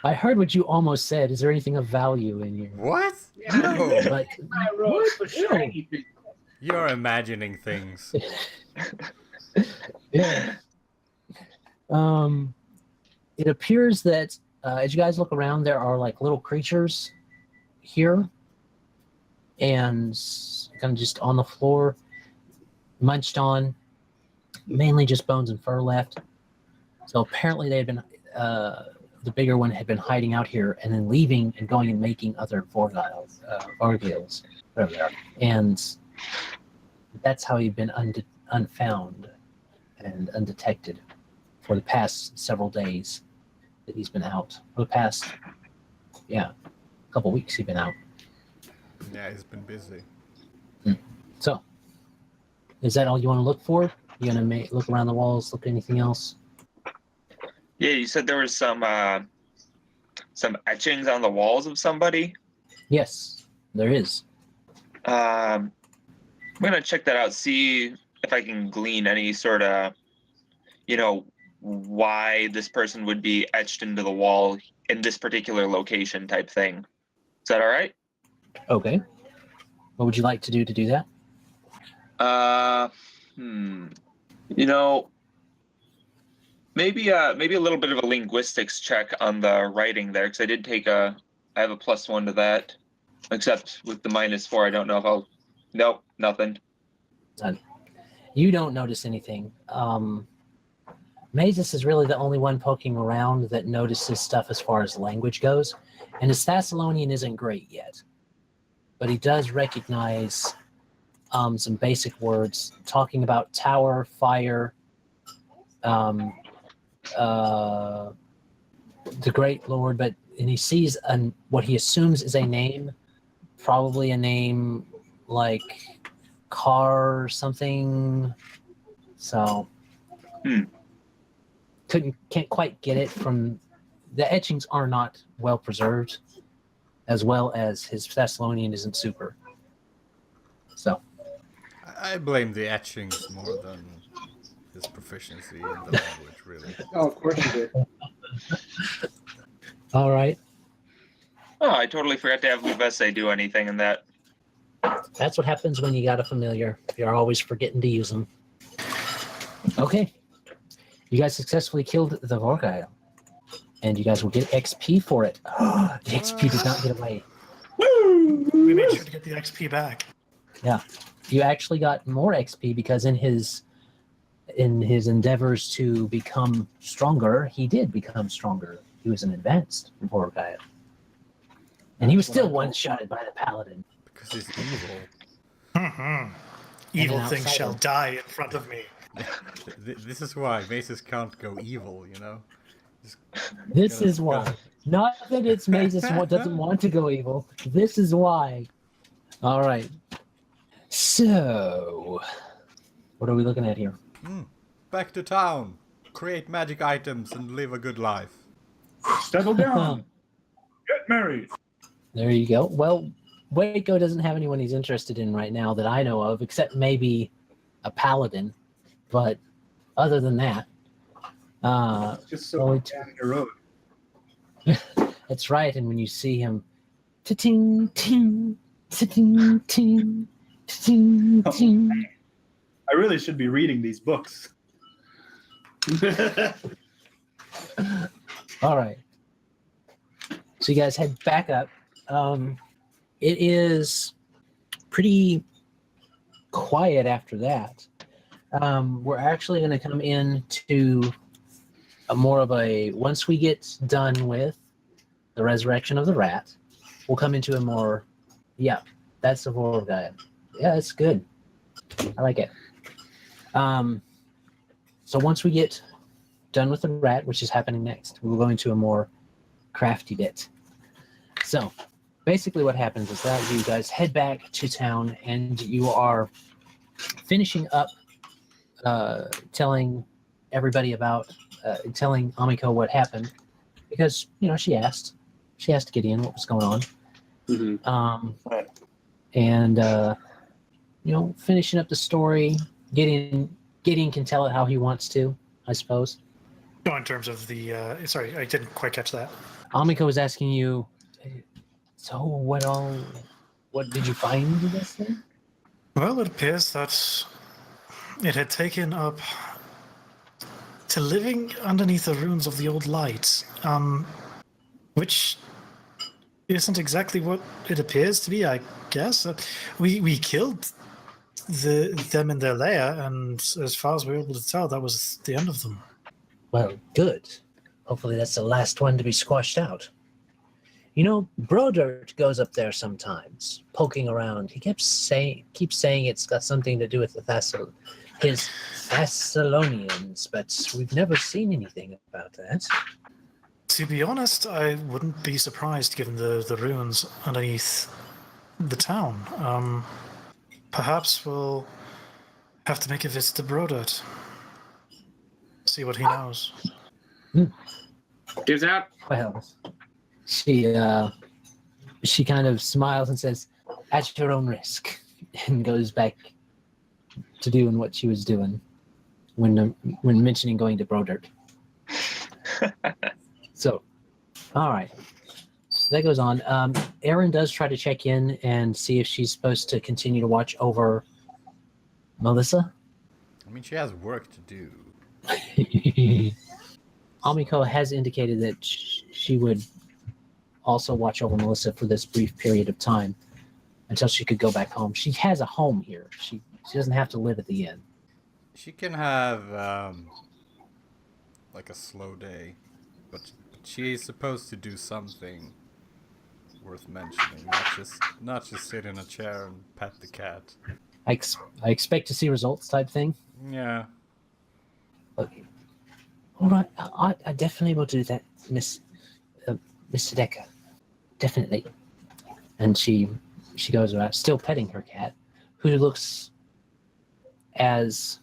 I heard what you almost said. Is there anything of value in here? What? Yeah. No. Like, I rolled for shiny things. You're imagining things. yeah. It appears that as you guys look around, there are like little creatures here, and kind of just on the floor, munched on, mainly just bones and fur left. So apparently they had been, the bigger one had been hiding out here and then leaving and going and making other Vorgils, whatever they are. And that's how he'd been unfound and undetected for the past several days that he's been out. For the past, couple weeks he's been out. Yeah, he's been busy. So, is that all you want to look for? You gonna look around the walls, look at anything else? Yeah, you said there was some etchings on the walls of somebody. Yes, there is. I'm gonna check that out, see if I can glean any sort of, why this person would be etched into the wall in this particular location type thing. Is that all right? Okay. What would you like to do that? Maybe a little bit of a linguistics check on the writing there, because I have a +1 to that. Except with the -4, I don't know if I'll. Nope, nothing. You don't notice anything. Mazus is really the only one poking around that notices stuff as far as language goes, and his Thessalonian isn't great yet, but he does recognize some basic words talking about tower, fire, the Great Lord, and he sees what he assumes is a name, probably a name like Car or something. So can't quite get it from the etchings are not well preserved, as well as his Thessalonian isn't super. So I blame the etchings more than his proficiency in the language, really. Oh, of course you did. all right, Oh, I totally forgot to have Luvesse do anything in that. that's what happens when you got a familiar. You're always forgetting to use them. Okay, you guys successfully killed the Vorgile, and you guys will get XP for it. The XP did not get away. We made get the XP back. Yeah, you actually got more XP because in his endeavors to become stronger, he did become stronger. He was an advanced Vorgaya. And he was still one-shotted by the Paladin. Because he's evil. Evil an things outsider. shall die in front of me. This is why Mazus can't go evil, you know? Just This gotta- is why. gotta- Not that it's Mazus doesn't want to go evil. This is why. All right. So, what are we looking at here? Back to town. Create magic items and live a good life. Settle down. Get married. There you go. Well, Wayko doesn't have anyone he's interested in right now that I know of, except maybe a paladin. But other than that, Just so well, down your road. that's right. And when you see him, ting ting, ting ting, ting ting. I really should be reading these books. All right. So you guys head back up. It is pretty quiet after that. We're actually going to come into more of a, once we get done with the resurrection of the rat, we'll come into a more, yeah, that's the Vorgaya. Yeah, that's good. I like it. So once we get done with the rat, which is happening next, we'll go into a more crafty bit. So basically what happens is that you guys head back to town and you are finishing up telling everybody about telling Amiko what happened, because she asked Gideon what was going on. And finishing up the story. Gideon can tell it how he wants to, I suppose. No, in terms of the sorry, I didn't quite catch that. Amiko was asking you, so what did you find in this thing? Well, it appears that it had taken up to living underneath the ruins of the old light, which isn't exactly what it appears to be, I guess. We killed them in their lair, and as far as we were able to tell, that was the end of them. Well, good. Hopefully that's the last one to be squashed out. Brodert goes up there sometimes, poking around. He keeps saying it's got something to do with his Thessalonians, but we've never seen anything about that. To be honest, I wouldn't be surprised given the ruins underneath the town. Perhaps we'll have to make a visit to Brodert. See what he knows. Gives out. Well, she kind of smiles and says, "At your own risk," and goes back to doing what she was doing when mentioning going to Brodert. So, all right. So that goes on. Erin does try to check in and see if she's supposed to continue to watch over Melissa. I mean, she has work to do. Amiko has indicated that she would also watch over Melissa for this brief period of time until she could go back home. She has a home here. She doesn't have to live at the inn. She can have like a slow day, but she is supposed to do something worth mentioning, not just sit in a chair and pet the cat. I expect to see results type thing. Yeah. Okay. All right. I definitely will do that, Mr. Deckar. Definitely. And she goes around, still petting her cat, who looks as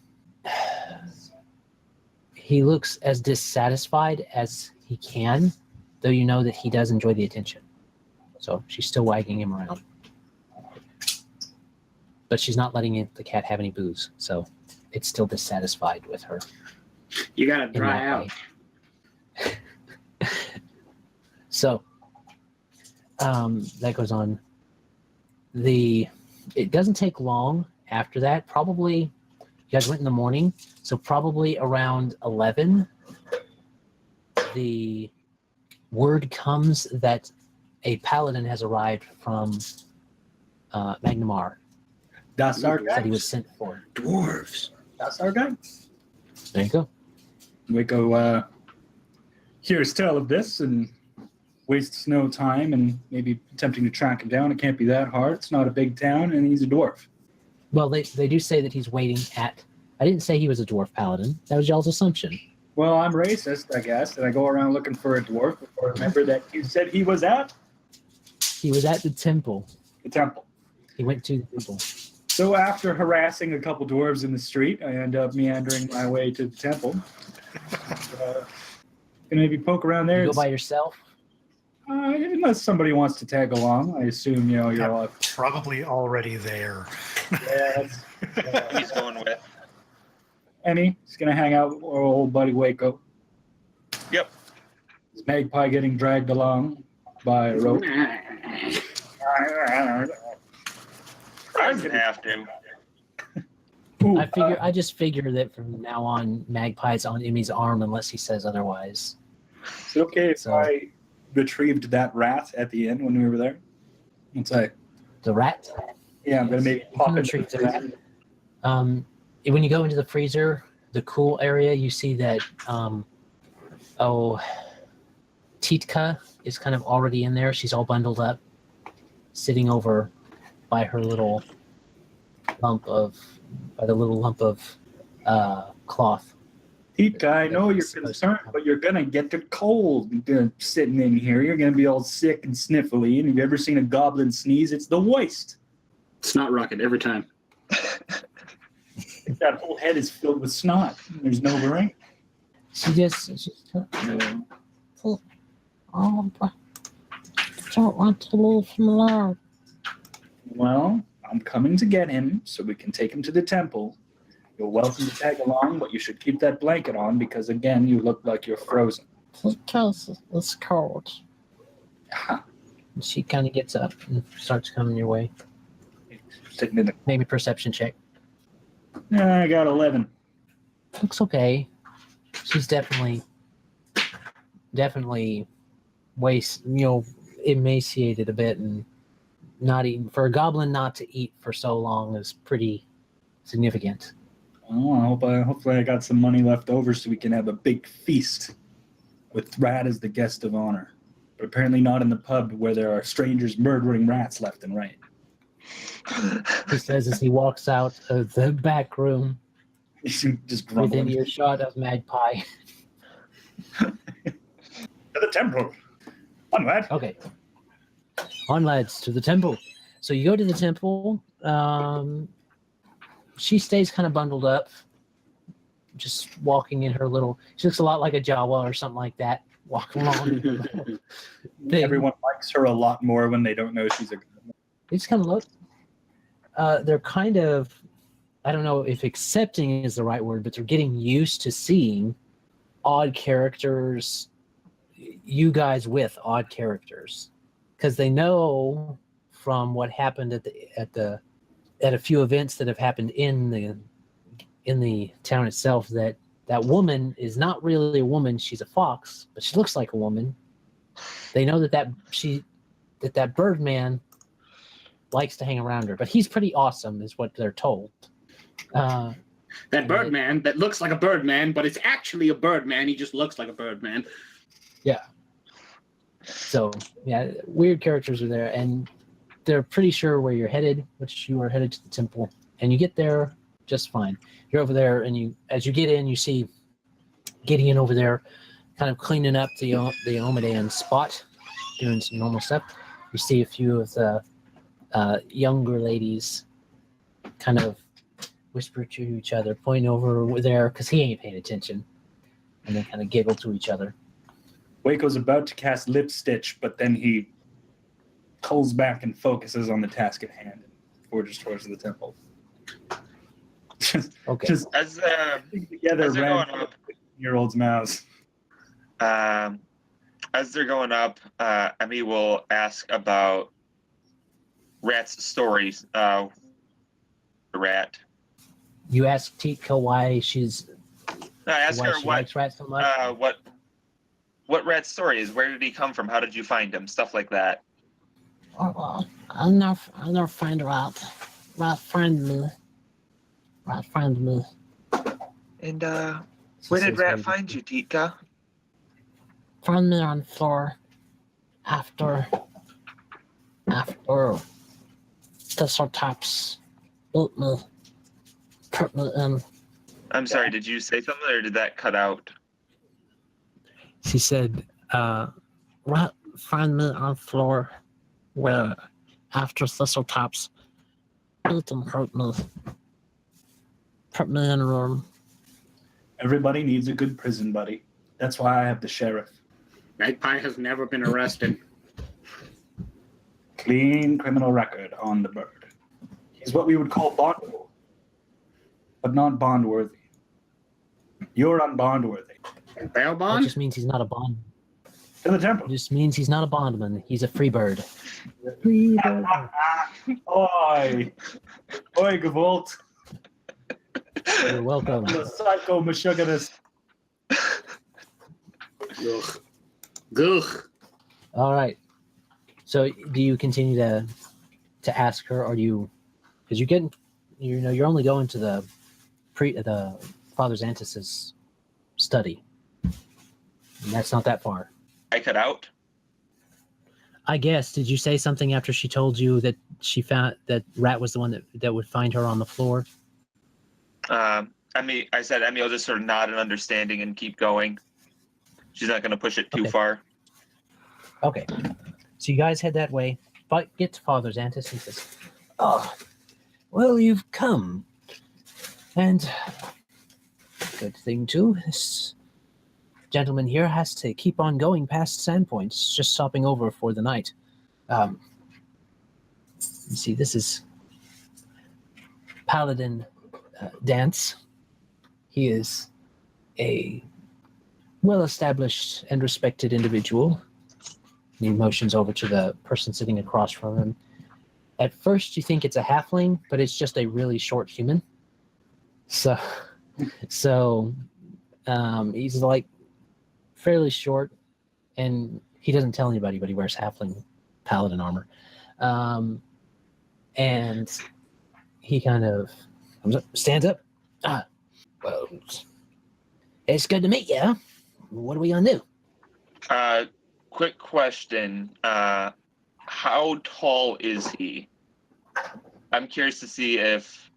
dissatisfied as he can, though you know that he does enjoy the attention. So she's still wagging him around. But she's not letting the cat have any booze, so it's still dissatisfied with her. You gotta dry out. So that goes on. It doesn't take long after that. Probably you guys went in the morning, so probably around 11, the word comes that a paladin has arrived from Magnamar. That's our Said he guy. was sent for. Dwarves. That's our guy. There you go. Wayko hears tell of this and wastes no time and maybe attempting to track him down. It can't be that hard. It's not a big town, and he's a dwarf. Well, they do say that he's waiting at. I didn't say he was a dwarf paladin. That was y'all's assumption. Well, I'm racist, I guess, and I go around looking for a dwarf before I remember that you said he was at He was at the temple. the temple. He went to the temple. So after harassing a couple dwarves in the street, I end up meandering my way to the temple. Gonna maybe poke around there. You go and by yourself. unless somebody wants to tag along, I assume you're all. I'm probably already there. Yeah, He's going with. Emmy, he's gonna hang out with our old buddy Wayko. Yep. Is Magpie getting dragged along by a rope? I didn't have to. Ooh, I just figure that from now on, Magpie's on Emmy's arm unless he says otherwise. is it okay if So- I retrieved that rat at the end when we were there? It's like, The rat. yeah, I'm gonna Yes. maybe You pop can into retrieve the the rat. freezer. When you go into the freezer, the cool area, you see that Titka is kind of already in there. She's all bundled up, sitting over by her little lump of cloth. Tika, I know you're concerned, but you're gonna get the cold sitting in here. You're gonna be all sick and sniffly. And have you ever seen a goblin sneeze? It's the worst. Snot rocket every time. That whole head is filled with snot. There's no ring. She don't want to leave him alone. Well, I'm coming to get him so we can take him to the temple. You're welcome to tag along, but you should keep that blanket on because, again, you look like you're frozen. Because it's cold. And she kind of gets up and starts coming your way. Sitting in the. Maybe perception check. I got 11. Looks okay. She's definitely emaciated a bit, and not eating. For a goblin not to eat for so long is pretty significant. Oh, hopefully I got some money left over so we can have a big feast with Rat as the guest of honor. But apparently not in the pub where there are strangers murdering rats left and right. He says as he walks out of the back room Just within grumbling. earshot of Magpie. To the temple. Onward. Okay. On, lads, to the temple. So you go to the temple. She stays kind of bundled up, just walking in her little. She looks a lot like a Jawa or something like that, walking along. Thing. Everyone likes her a lot more when they don't know she's a goblin. They just kind of look. They're kind of, I don't know if accepting is the right word, but they're getting used to seeing odd characters, you guys with odd characters, because they know from what happened at a few events that have happened in the town itself that woman is not really a woman. She's a fox, but she looks like a woman. They know that Birdman likes to hang around her, but he's pretty awesome, is what they're told. That Birdman that looks like a Birdman, but it's actually a Birdman. He just looks like a Birdman. Yeah. So, yeah, weird characters are there, and they're pretty sure where you're headed, which you are headed to the temple, and you get there just fine. You're over there, and as you get in, you see Gideon over there kind of cleaning up the Omedan spot, doing some normal stuff. You see a few of the younger ladies kind of whisper to each other, point over there, because he ain't paying attention, and they kind of giggle to each other. Wayko's about to cast Lip Stitch, but then he pulls back and focuses on the task at hand and forges towards the temple. Okay. Just As together, as they're ran going up, year old's mouths. as they're going up, Emmy will ask about Rat's stories. The rat. You ask Titka why she's No, I ask why her she what likes rats so much. what Rat's story is. Where did he come from? How did you find him? Stuff like that. Oh, well, I'll never find her out. Rat find me. Rat find me. And She where did says Rat very find you, Ditka? Find me on floor after thistle tops boot me, put me in. I'm sorry, did you say something or did that cut out? She said, Rat find me on floor where after thistle tops beat and hurt me. Put me in a room. Everybody needs a good prison buddy. That's why I have the sheriff. Magpie has never been arrested. Clean criminal record on the bird. He's what we would call bondable, but not bond-worthy. You're unbond-worthy. Bail That bond? just means he's not a bond. To the temple. It just means he's not a bondman. He's a free bird. Free bird. Oi! Oi, Gavolt! You're welcome. The psycho Meshuggahs. Ugh. Ugh. All right. So, do you continue to ask her, or do you? Because you're only going to the Father Xanthus's study, and that's not that far. I cut out? I guess. Did you say something after she told you that she found that Rat was the one that would find her on the floor? I said Emmy will just sort of nod in understanding and keep going. She's not going to push it too Okay. far. Okay. So you guys head that way. But get to Father Xanthus. He says, "Oh, well, you've come, and good thing too. This gentleman here has to keep on going past Sandpoint, just stopping over for the night. You see, this is Paladin Dance. He is a well-established and respected individual." He motions over to the person sitting across from him. At first, you think it's a halfling, but it's just a really short human. So he's like fairly short, and he doesn't tell anybody, but he wears halfling paladin armor. And he kind of comes up, stands up. Well, it's good to meet you. What are we gonna do? Quick question. How tall is he? I'm curious to see if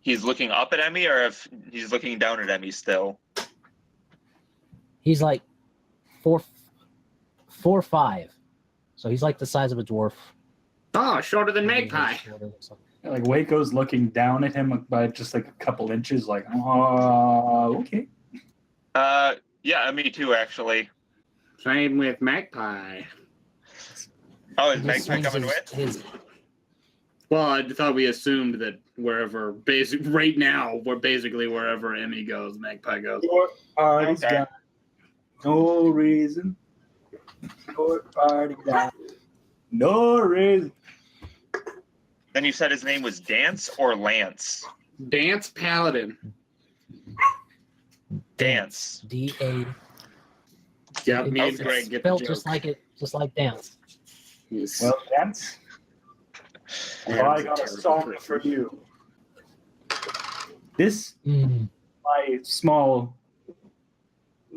he's looking up at Emmy or if he's looking down at Emmy still. He's like 4'5", so he's like the size of a dwarf. Oh, shorter than Magpie. Like Wayko's looking down at him by just like a couple inches, like, oh, okay. Yeah, me too, actually. Same with Magpie. Oh, is He Magpie swings coming with? his Well, I thought we assumed that right now, we're basically wherever Emmy goes, Magpie goes. Short party's Okay. got no reason. Short party got no reason. Then you said his name was Dance or Lance? Dance Paladin. Dance. D-A. Yeah, me and It's Greg get the spelled joke. just like dance. Yes. Well, Dance, I got a song for you. This, my small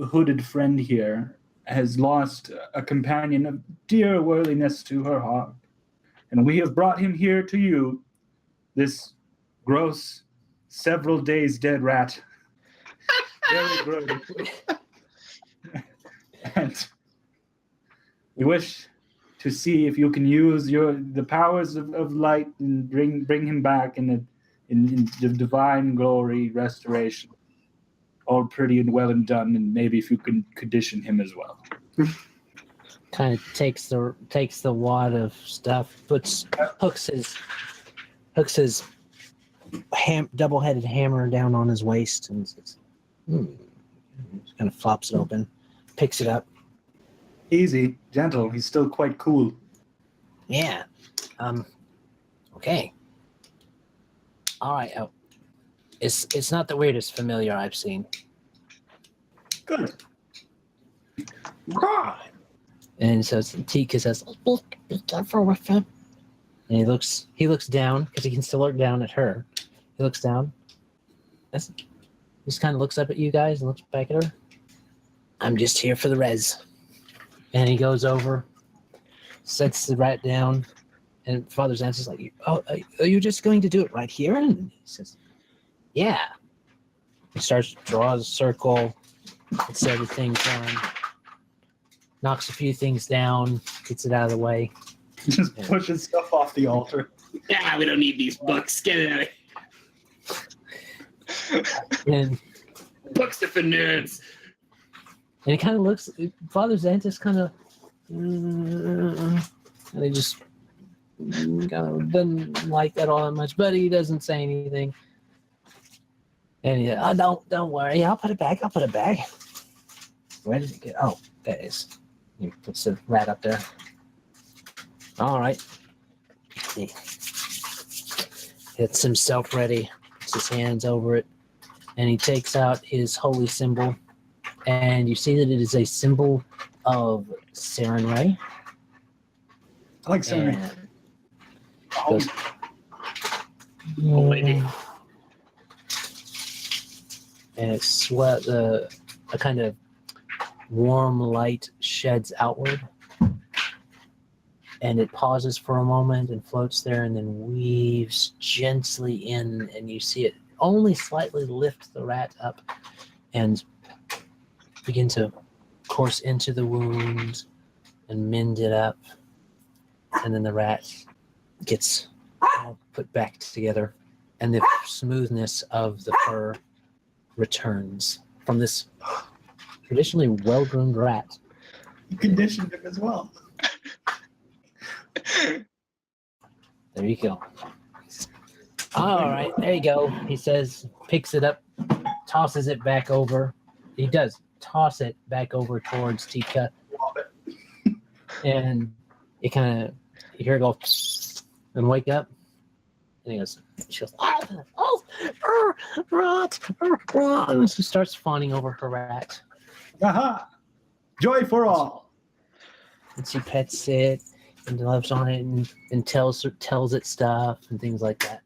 hooded friend here, has lost a companion of dear worthiness to her heart. And we have brought him here to you, this gross, several days dead rat. Very gross. And we wish to see if you can use the powers of light and bring him back in the divine glory restoration. All pretty and well and done, and maybe if you can condition him as well. Kind of takes the wad of stuff, hooks his double-headed hammer down on his waist, and says, kind of flops it open, picks it up. Easy, gentle. He's still quite cool. Yeah. Okay. All right. Oh, it's not the weirdest familiar I've seen. Good. And so Tika says, "Be careful with him. And he looks down because he can still look down at her. He looks down. Just kind of looks up at you guys and looks back at her. I'm just here for the res. And he goes over, sets the rat down, and Father Xanthus is like, "Oh, are you just going to do it right here?" And he says, "Yeah." He starts to draw a circle, gets everything done, knocks a few things down, gets it out of the way. Just pushing stuff off the altar. Yeah, we don't need these books. Get it out of here. And Books are for nerds. he kind of looks, Father Xanthus kind of, and he just kind of doesn't like that all that much, but he doesn't say anything. And he said, "Oh, don't worry, I'll put it back. Where did it get? Oh, there it is." He puts the rat up there. All right. He gets himself ready, puts his hands over it, and he takes out his holy symbol. And you see that it is a symbol of Sarenrae. I like Seoni. Goes, Oh, lady. and it's what a kind of warm light sheds outward, and it pauses for a moment and floats there and then weaves gently in, and you see it only slightly lift the rat up and begin to course into the wound and mend it up, and then the rat gets all put back together, and the smoothness of the fur returns from this traditionally well-groomed rat. You conditioned him as well. There you go. All right, there you go. He says, picks it up, tosses it back over. He does toss it back over towards Tika, and it kind of, you hear it go and wake up, and he goes, she goes, rat, and she starts fawning over her rat. Aha! Joy for all. And she pets it and loves on it and tells it stuff and things like that.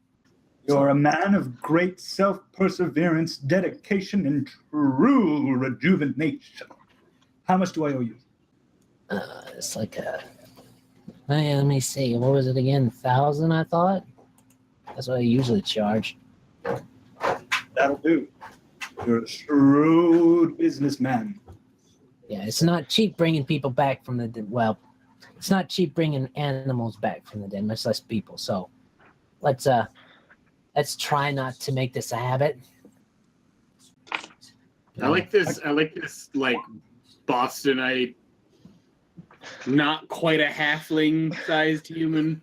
You're a man of great self-perseverance, dedication, and true rejuvenation. How much do I owe you? It's like let me see, what was it again? 1,000, I thought. That's what I usually charge. That'll do. You're a shrewd businessman. Yeah, it's not cheap bringing people back from the dead. Well, it's not cheap bringing animals back from the dead, much less people. So let's try not to make this a habit. I like this like Bostonite, not quite a halfling-sized human.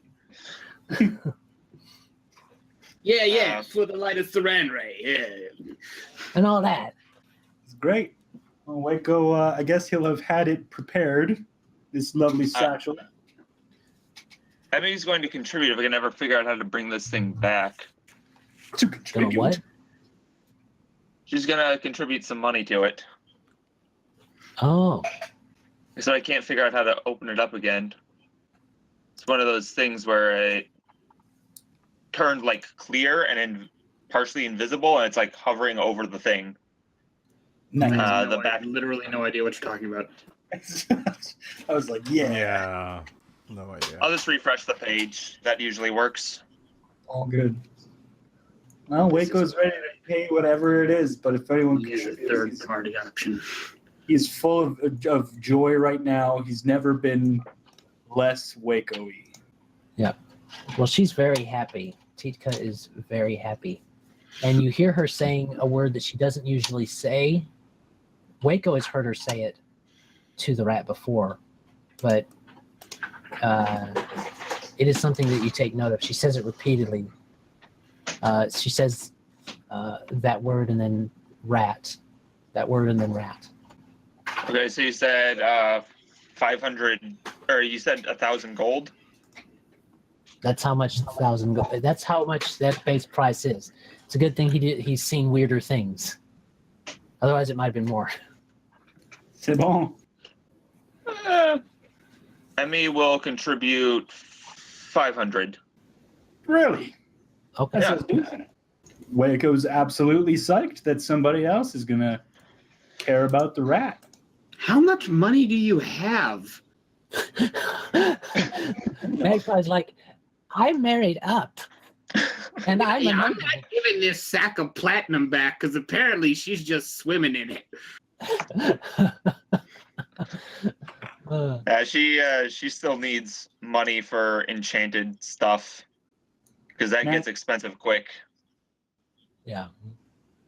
Yeah, for the light of Sarenrae, yeah. And all that. It's great. Well, Wayko, I guess he'll have had it prepared, this lovely satchel. Emmy's going to contribute if we can ever figure out how to bring this thing back. To Gonna contribute. what? She's going to contribute some money to it. Oh, So I can't figure out how to open it up again. It's one of those things where it turned like clear and partially invisible, and it's like hovering over the thing. Nice. The back. Literally no idea what you're talking about. I was like, yeah, Yeah. No idea. I'll just refresh the page. That usually works. all good. Well, Waco's ready to pay whatever it is, but if anyone Use a contributes, third-party option. he's full of joy right now. He's never been less Waco-y. well, she's very happy. Tika is very happy. And you hear her saying a word that she doesn't usually say. Wayko has heard her say it to the rat before, but it is something that you take note of. She says it repeatedly. She says that word and then rat. That word and then rat. Okay, so you said 500, or you said 1,000 gold. That's how much 1,000 gold. That's how much that base price is. It's a good thing he's seen weirder things. Otherwise, it might have been more. C'est bon. Emmy will contribute 500. Really? Okay. Yeah. Wayko's absolutely psyched that somebody else is gonna care about the rat. How much money do you have? Magpie's like, I'm married up. And I'm Yeah, a I'm not giving this sack of platinum back because apparently she's just swimming in it. She still needs money for enchanted stuff because that gets expensive quick. Yeah.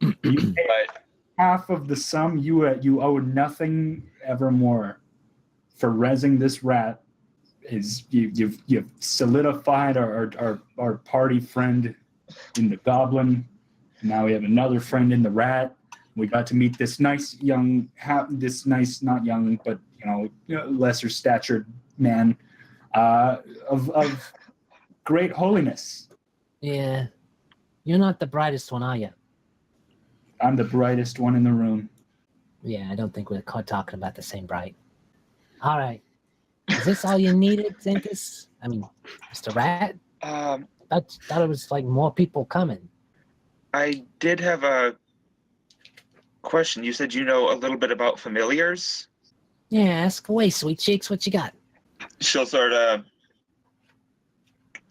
You pay But half of the sum you owe nothing evermore for rezzing this rat. Is you've solidified our party friend in the goblin. Now we have another friend in the rat. We got to meet this nice young, not young, but lesser statured man of great holiness. Yeah. You're not the brightest one, are you? I'm the brightest one in the room. Yeah, I don't think we're talking about the same bright. All right. Is this all you needed, Zenkus? I mean, Mr. Rat? I thought it was like more people coming. I did have a question. You said you know a little bit about familiars. Yeah, ask away, sweet cheeks. What you got? She'll sort of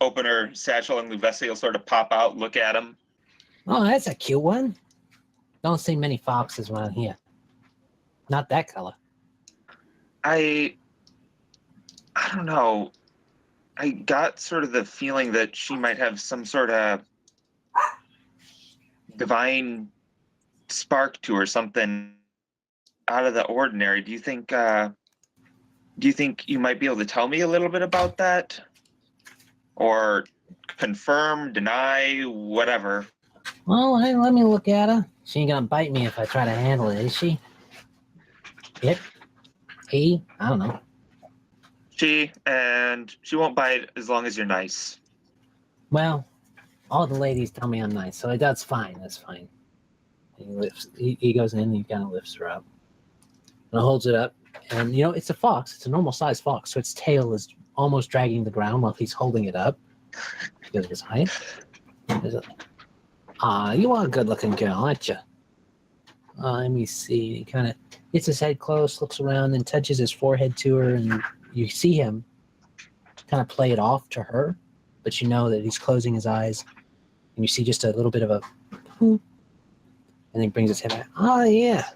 open her satchel and Luvesi will sort of pop out, look at him. Oh, that's a cute one. Don't see many foxes around here. Not that color. I don't know. I got sort of the feeling that she might have some sort of divine spark to her, something out of the ordinary. Do you think you might be able to tell me a little bit about that? Or confirm, deny, whatever? Well, hey, let me look at her. She ain't gonna bite me if I try to handle it, is she? Yep. He? I don't know. She won't bite as long as you're nice. Well, all the ladies tell me I'm nice, so that's fine. That's fine. He goes in and he kind of lifts her up. And holds it up. And, it's a fox. It's a normal sized fox. So its tail is almost dragging the ground while he's holding it up because of his height. You are a good looking girl, aren't you? Let me see. He kind of gets his head close, looks around, and touches his forehead to her. And you see him kind of play it off to her, but you know that he's closing his eyes. And you see just a little bit of a whoop. And he brings his head back. Oh, yeah.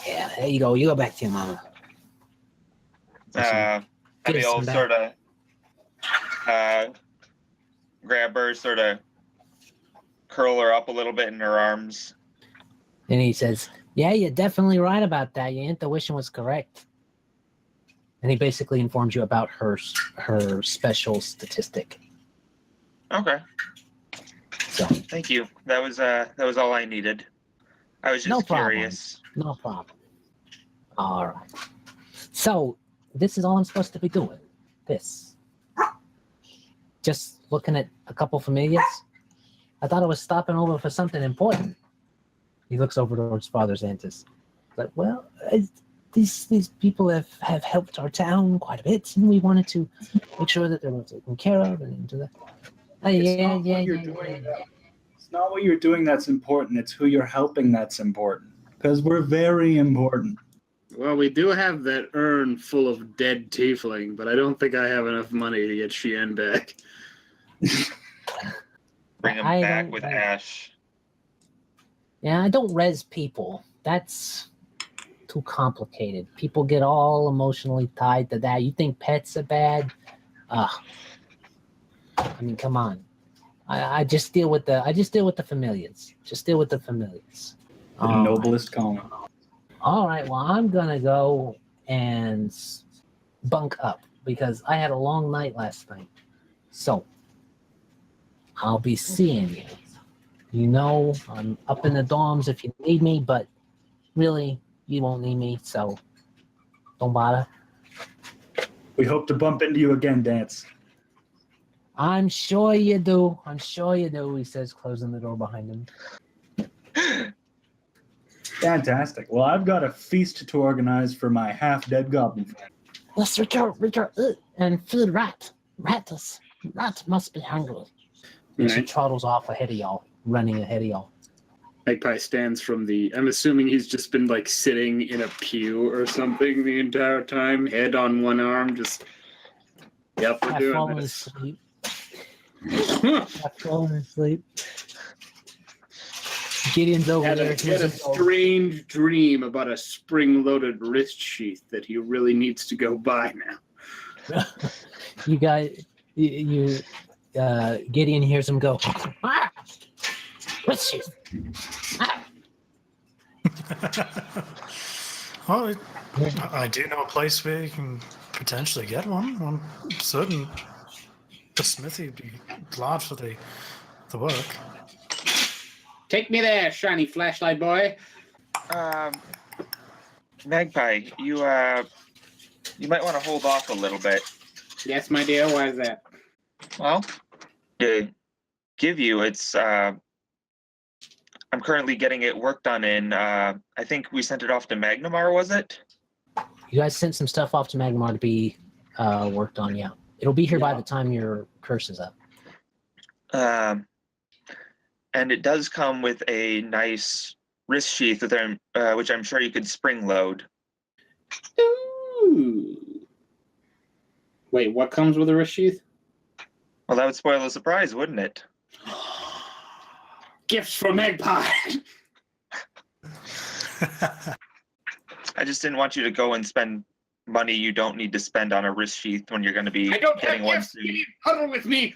Yeah, there you go. You go back to your mama. Maybe I'll sort of grab her, sort of curl her up a little bit in her arms. And he says, yeah, you're definitely right about that. Your intuition was correct. And he basically informs you about her special statistic. Okay. So thank you. That was all I needed. I was just curious. No problem. All right. So this is all I'm supposed to be doing. This. Just looking at a couple familiars. I thought I was stopping over for something important. He looks over towards Father Xantus. Like, well, these people have helped our town quite a bit, and we wanted to make sure that they were taken care of and do that. It's not what you're doing that's important. It's who you're helping that's important. Because we're very important. Well, we do have that urn full of dead tiefling, but I don't think I have enough money to get Chien back. Bring him back with Ash. Yeah, I don't res people. That's too complicated. People get all emotionally tied to that. You think pets are bad? I mean, come on. I just deal with the familiars. Just deal with the familiars. The noblest calling. All right, well, I'm gonna go and bunk up because I had a long night last night. So I'll be seeing you. I'm up in the dorms if you need me, but really, you won't need me, so don't bother. We hope to bump into you again, Dance. I'm sure you do. He says, closing the door behind him. Fantastic. Well, I've got a feast to organize for my half-dead goblin friend. Let's return, and feed rattles. Rat must be hungry. And she Right. trottles off ahead of y'all, running ahead of y'all. Magpie stands from the. I'm assuming he's just been like sitting in a pew or something the entire time, head on one arm, just. Yep, we're I've doing fallen this. asleep. I've fallen asleep. Gideon's over Had there. a strange dream about a spring-loaded wrist sheath that he really needs to go buy now. You guys, Gideon hears him go. Ah! What's she? Ah! Well, I do know a place where you can potentially get one. I'm certain the smithy would be glad for the work. Take me there, shiny flashlight boy. Magpie, you might want to hold off a little bit. Yes, my dear. Why is that? Well, to give you, it's I'm currently getting it worked on in. I think we sent it off to Magnamar, was it? You guys sent some stuff off to Magmar to be worked on. Yeah, it'll be here by the time your curse is up. And it does come with a nice wrist sheath, which I'm sure you could spring load. Ooh. Wait, what comes with a wrist sheath? Well, that would spoil the surprise, wouldn't it? Gifts for Magpie. I just didn't want you to go and spend money you don't need to spend on a wrist sheath when you're going to be I don't getting have one gifts. soon. You need huddle with me.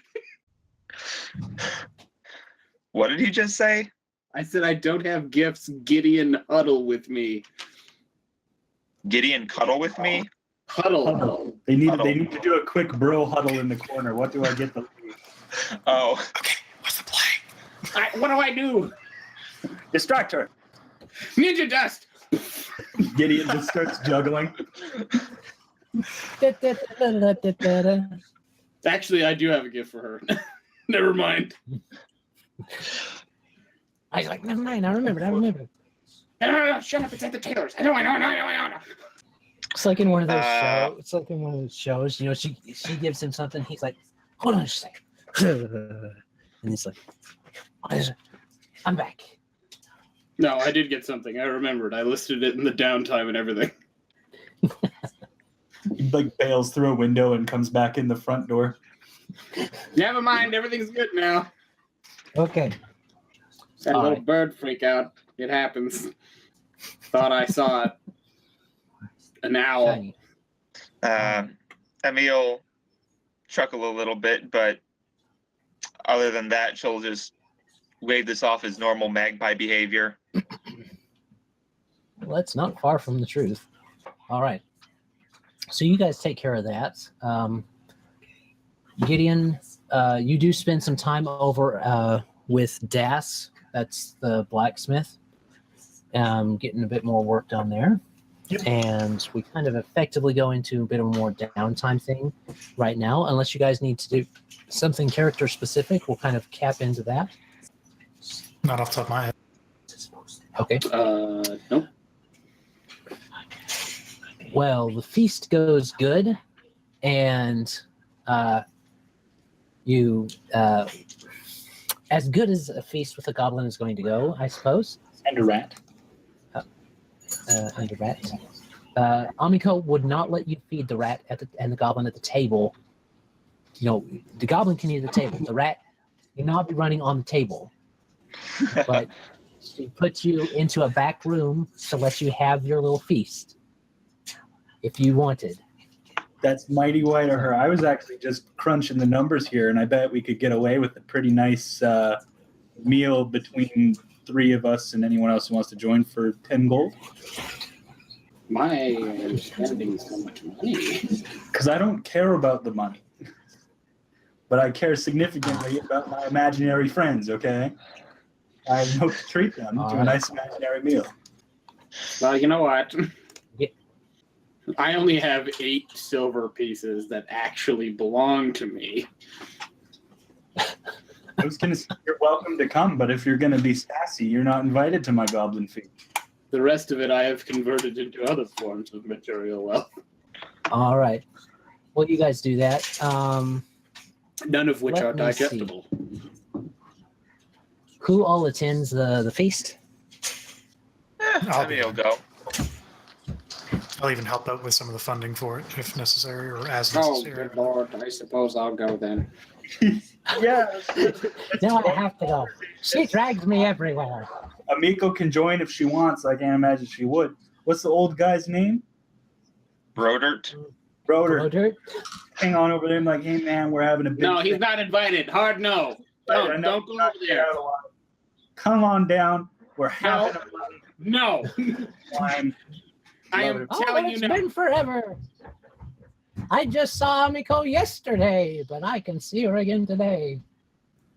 What did he just say? I said I don't have gifts. Gideon, huddle with me. Gideon, cuddle with me? Huddle. They need Huddle. they need to do a quick bro huddle in the corner. What do I get the lead? Oh, Okay, what's the play? What do I do? Distract her. Ninja dust. Gideon just starts juggling. Actually, I do have a gift for her. Never mind. I was like, never mind. I remember. No, shut up. It's at the tailor's. I know. It's like in one of those shows. It's like in one of those shows. You know, she gives him something. He's like, hold on just a second. And he's like, what is it? I'm back. No, I did get something. I remembered. I listed it in the downtime and everything. He like bails through a window and comes back in the front door. Never mind. Everything's good now. Okay. That All little right. bird freak out. It happens. Thought I saw it. An owl. Shiny. Emil chuckle a little bit, but other than that, she'll just wave this off as normal magpie behavior. Well, that's not far from the truth. All right. So you guys take care of that. Gideon, you do spend some time over with Das. That's the blacksmith. Getting a bit more work done there. Yep. And we kind of effectively go into a bit of a more downtime thing right now. Unless you guys need to do something character specific, we'll kind of cap into that. Not off the top of my head. Okay. Nope. Well, the feast goes good, and you as good as a feast with a goblin is going to go, I suppose. And a rat. And a rat. Amiko would not let you feed the rat and the goblin at the table. You know, the goblin can eat at the table. The rat cannot be running on the table. But she puts you into a back room to let you have your little feast, if you wanted. That's mighty white of her. I was actually just crunching the numbers here, and I bet we could get away with a pretty nice meal between three of us and anyone else who wants to join for 10 gold. My spending so much money. Because I don't care about the money. But I care significantly about my imaginary friends, okay? I hope to treat them to a nice imaginary meal. Well, you know what? Yeah. I only have 8 silver pieces that actually belong to me. I was going to say you're welcome to come, but if you're going to be sassy, you're not invited to my goblin feast. The rest of it I have converted into other forms of material wealth. All right. Well, you guys do that. None of which Let are me see. digestible. Who all attends the feast? Maybe I'll go. I'll even help out with some of the funding for it if necessary or as Oh, necessary. good lord. I suppose I'll go then. Yeah. Now I have to go. She drags me everywhere. Amiko can join if she wants. I can't imagine she would. What's the old guy's name? Brodert. Broder. Roder? Hang on over there and like, hey man, we're having a big No, he's not invited. Hard no. I know. Don't go over there. Come on down. We're having No. a wine. I am Oh, telling you it's now. been forever. I just saw Amiko yesterday, but I can see her again today.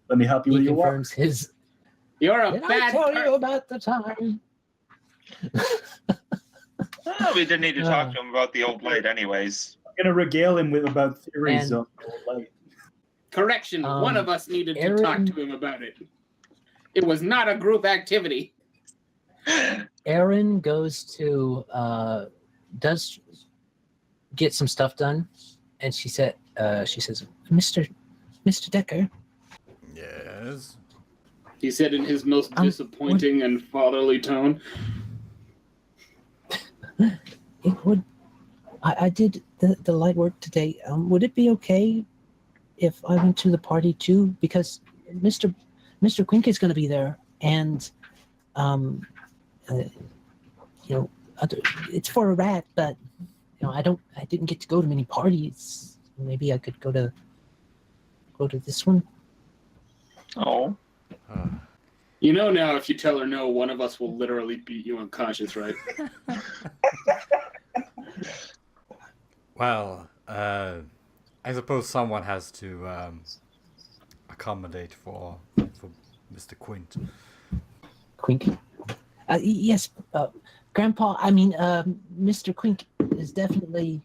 Let me help you with He your walk. confirms his. You're a Did I bad tell person. you about the time? Oh, we didn't need to talk to him about the old light anyways. I'm gonna regale him with about theories And- of like Correction, one of us needed to talk Aaron- to him about it. It was not a group activity. Erin goes to does get some stuff done, and she says, Mr. Deckar, Yes. He said in his most disappointing and fatherly tone. it would. I did the light work today. Would it be okay if I went to the party too? Because Mr. Quink is going to be there, and it's for a rat, but I didn't get to go to many parties. Maybe I could go to this one. Oh. You know now if you tell her no, one of us will literally beat you unconscious, right? Well, I suppose someone has to accommodate for Mr. Quint. Quink? Yes, Grandpa. I mean, Mr. Quink is definitely.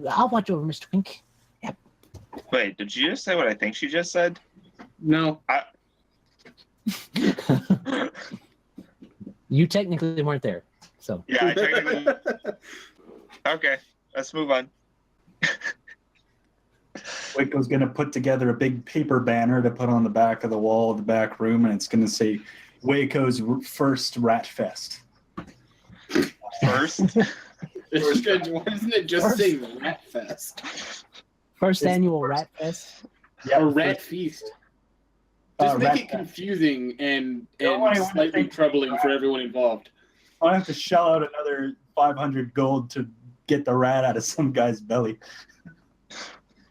I'll watch over Mr. Quink. Wait, did you just say what I think she just said? No. You technically weren't there, so. Yeah, I technically. Okay, let's move on. Wayko's gonna put together a big paper banner to put on the back of the wall of the back room, and it's gonna say Wayko's first Rat Fest. First? Why doesn't it just say Rat Fest? First annual Rat Fest. Yeah, Or Rat Feast? Just make Rat it Fest. confusing and No, I wanna slightly think- troubling for everyone involved. I'll have to shell out another 500 gold to get the rat out of some guy's belly.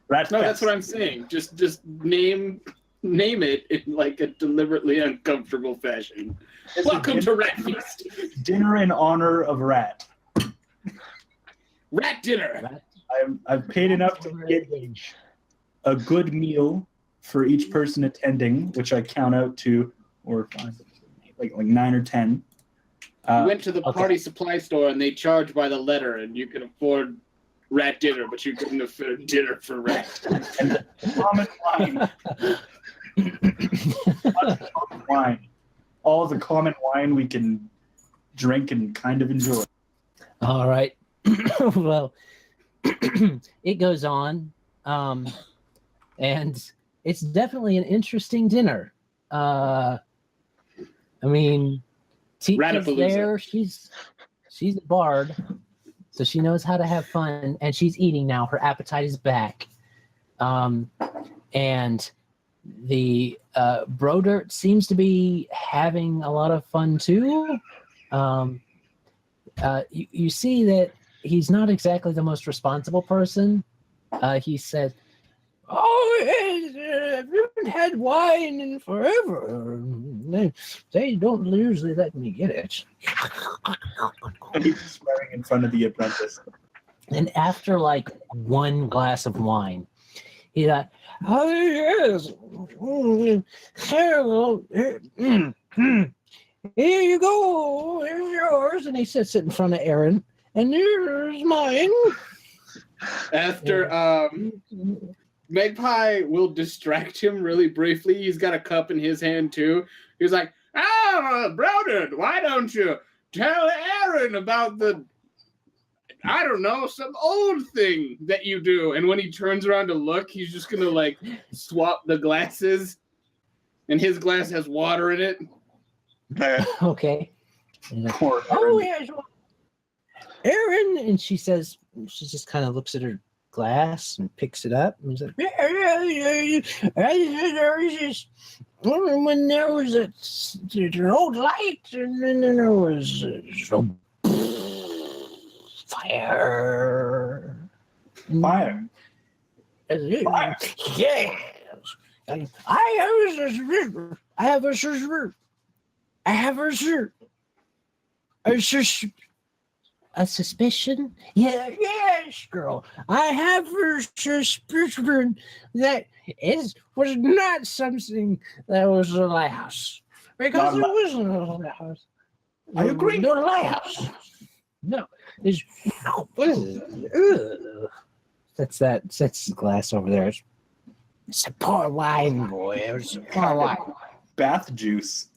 Rat No, Fest. that's what I'm saying. Just name it in like a deliberately uncomfortable fashion. It's a Welcome to Rat Feast. dinner in honor of Rat. Rat dinner. I've paid enough to get a good meal for each person attending, which I count out to, or like 9 or 10. You went to the party supply store and they charge by the letter, and you can afford rat dinner, but you couldn't afford dinner for rat. And common wine. All the common wine we can drink and kind of enjoy. All right. Well, it goes on, and it's definitely an interesting dinner. I mean, Tika's Ratapalooza. there. She's a bard, so she knows how to have fun, and she's eating now. Her appetite is back. And the Brodert seems to be having a lot of fun too. You see that he's not exactly the most responsible person. He said, "Oh, I haven't had wine in forever. They don't usually let me get it." He's swearing in front of the apprentice. And after like one glass of wine, he's like, "Oh yes, here you go. Here's yours." And he sits it in front of Aaron, and here's mine. After Magpie will distract him really briefly. He's got a cup in his hand too. He's like, "Oh, Brodert, why don't you tell Aaron about the I don't know, some old thing that you do. And when he turns around to look, he's just gonna like swap the glasses, and his glass has water in it. Okay. And like, Poor oh, Aaron. yes, Aaron, and she says, she just kind of looks at her glass and picks it up and says, when there was an old light, and then there was fire. Fire. Yes. I have a suspicion. Yeah, yes, girl. I have a suspicion that it was not something that was a lighthouse. Because it wasn't a lighthouse. I agree. No lighthouse. No. It's, what is it? Ugh. That's the glass over there. It's a poor wine, boy. It's a poor wine. Bath juice.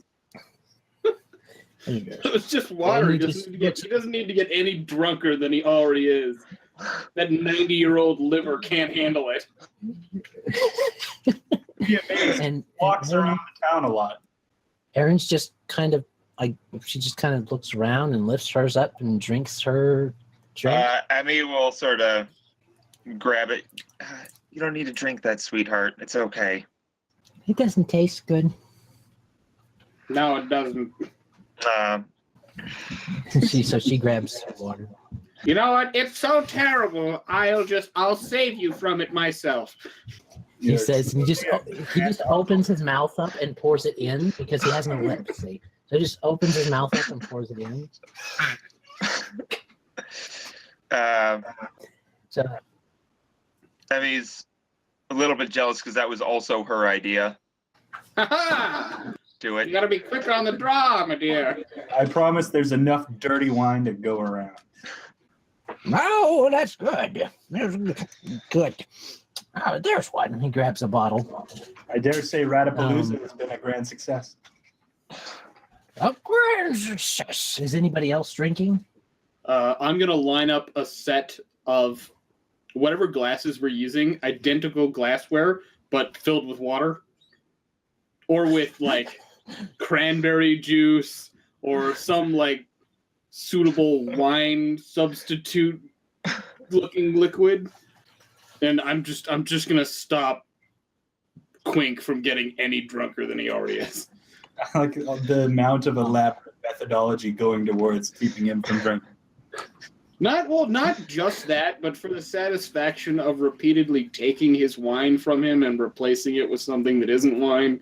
It's just water. He doesn't need to get any drunker than he already is. That 90-year-old liver can't handle it. And Walks around the town a lot. Erin's just kind of like, she just kind of looks around and lifts hers up and drinks her drink. Emmy will sort of grab it. You don't need to drink that, sweetheart. It's okay. It doesn't taste good. No, it doesn't. So she grabs water. You know what? It's so terrible. I'll save you from it myself. He says he just opens his mouth up and pours it in because he has no lips. See? So he just opens his mouth up and pours it in. So Emmy's a little bit jealous because that was also her idea. Do it. You gotta be quicker on the draw, my dear. I promise there's enough dirty wine to go around. oh, that's good. There's good. Oh, there's one. He grabs a bottle. I dare say Ratapalooza has been a grand success. A grand success. Is anybody else drinking? I'm gonna line up a set of whatever glasses we're using, identical glassware, but filled with water, or with like cranberry juice or some like suitable wine substitute looking liquid. And I'm just gonna stop Quink from getting any drunker than he already is. Like the amount of elaborate methodology going towards keeping him from drinking. Not just that, but for the satisfaction of repeatedly taking his wine from him and replacing it with something that isn't wine.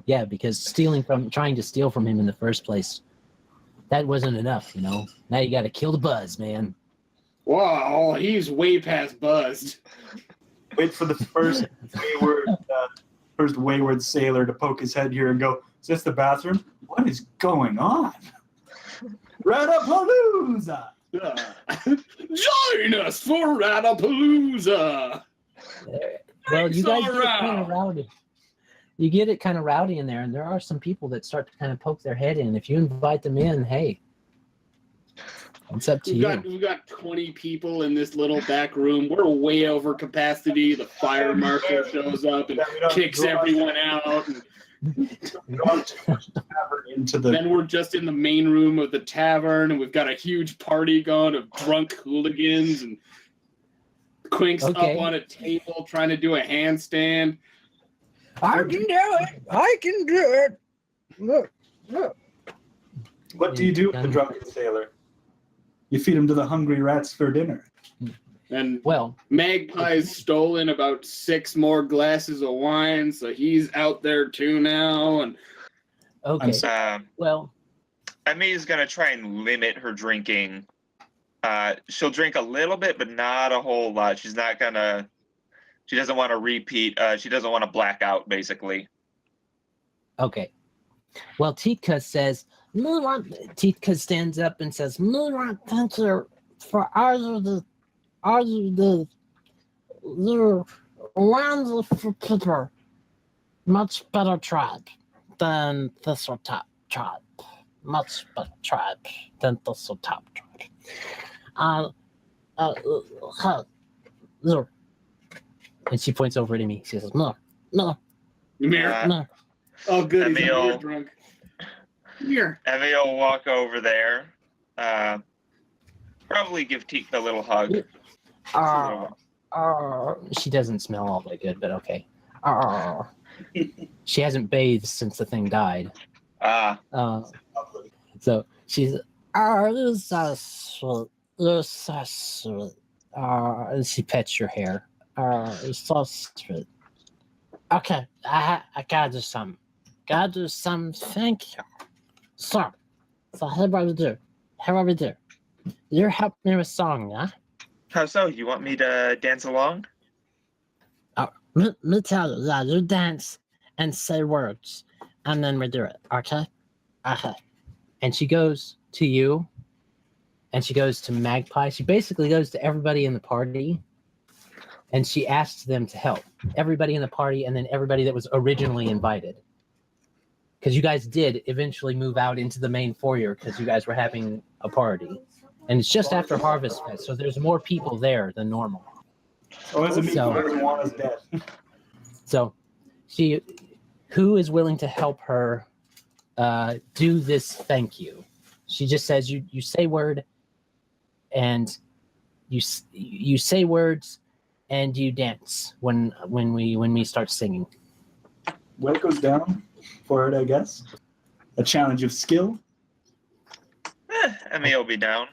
Yeah, because trying to steal from him in the first place, that wasn't enough, you know. Now you got to kill the buzz, man. Wow, he's way past buzzed. Wait for the first wayward sailor to poke his head here and go, "Is this the bathroom? What is going on?" Ratapalooza! Join us for Ratapalooza! Well, you guys get kind of rowdy. You get it kind of rowdy in there, and there are some people that start to kind of poke their head in. If you invite them in, hey, it's up to you. We've got 20 people in this little back room. We're way over capacity. The fire marshal shows up and kicks everyone out. Then we're just in the main room of the tavern, and we've got a huge party going of drunk hooligans, and Quink's up on a table trying to do a handstand. I can do it. I can do it. Look. What do you do with the drunken sailor? You feed him to the hungry rats for dinner. And Magpie's stolen about 6 more glasses of wine, so he's out there too now. And Emmy's gonna try and limit her drinking. She'll drink a little bit, but not a whole lot. She doesn't want to repeat. She doesn't want to black out, basically. Okay. Well, Titka says, Titka stands up and says, thank you for ours are the ones for people much better tribe than this tribe. much better tribe than the top tribe. Look. And she points over to me. She says, no. Ymir. Oh, good. He's Emil. drunk. Ymir. Emil will walk over there. Probably give Tika a little hug. She doesn't smell all that good, but okay. She hasn't bathed since the thing died. So she's you're so sweet. And she pets your hair. You're so sweet. Okay, I gotta do something. Thank you. So how about we do? You help me with song, yeah? How so? You want me to dance along? Me tell you, yeah, you dance and say words, and then we do it, okay? Okay. And she goes to you, and she goes to Magpie. She basically goes to everybody in the party, and she asks them to help. Everybody in the party, and then everybody that was originally invited. Because you guys did eventually move out into the main foyer because you guys were having a party. And it's just after Harvest Fest, so there's more people there than normal. Oh, it's a me So- who doesn't want us dead. So, who is willing to help her do this thank you? She just says you say word, and you say words, and you dance when we start singing. Wayko's down for it, I guess. A challenge of skill. Emil will be down.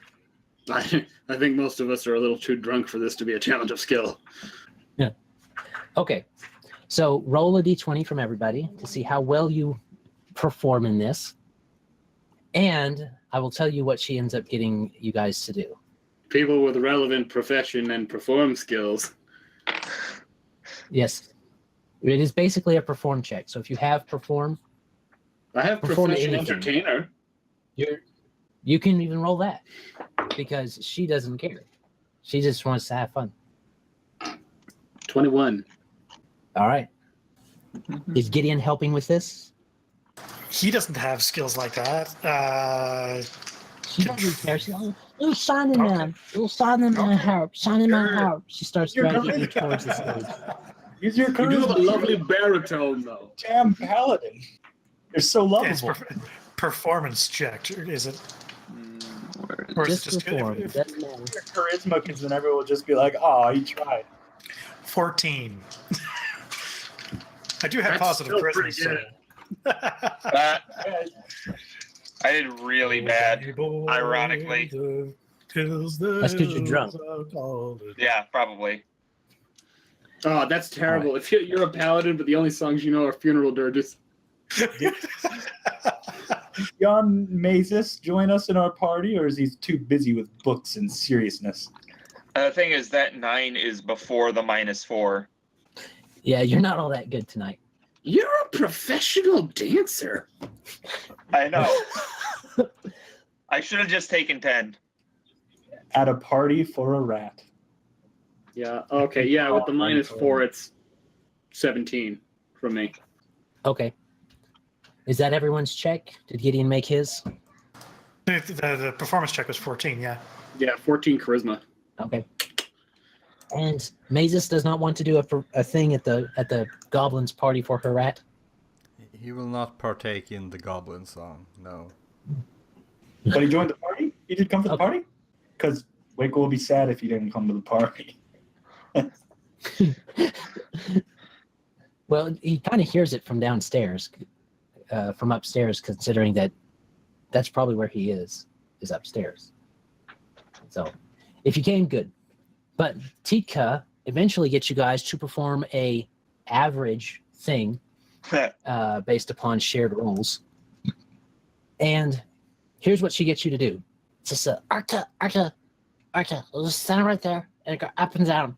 I think most of us are a little too drunk for this to be a challenge of skill. Yeah. Okay. So roll a d20 from everybody to see how well you perform in this. And I will tell you what she ends up getting you guys to do. People with relevant profession and perform skills. Yes. It is basically a perform check. So if you have perform, I have Perform profession anything. entertainer. you can even roll that because she doesn't care. She just wants to have fun. 21. All right. Is Gideon helping with this? He doesn't have skills like that. She doesn't care. She's like, "You shining man. You shining man help. Shining man help." She starts You're dragging you coming. towards the stage. Use your You do have a charisma. lovely baritone, though. Damn paladin. You're so It's lovable. performance check. Is it? Where is Or is it Just just perform. Doesn't matter. Your charisma, because then everyone will just be like, "Oh, he tried." 14. I do have That's positive still charisma. pretty So. good. I did really bad. Ironically. That's 'cause you're drunk. Yeah, probably. Oh, that's terrible. If you're a paladin, but the only songs you know are funeral dirges. Young Mazus join us in our party, or is he too busy with books and seriousness? The thing is that 9 is before the -4. Yeah, you're not all that good tonight. You're a professional dancer. I know. I should have just taken 10. At a party for a rat. Yeah, okay, yeah, with the -4, it's 17 from me. Okay. Is that everyone's check? Did Gideon make his? The performance check was 14, yeah. Yeah, 14 charisma. Okay. And Mazus does not want to do a thing at the goblins' party for her rat. He will not partake in the goblin song, no. But he joined the party? He did come to the Okay. party? Because Wayko will be sad if he didn't come to the party. Well, he kind of hears it from downstairs, from upstairs, considering that's probably where he is upstairs. So, if you came, good. But Tika eventually gets you guys to perform a average thing based upon shared roles. And here's what she gets you to do. It's just Arca, just stand right there and go up and down.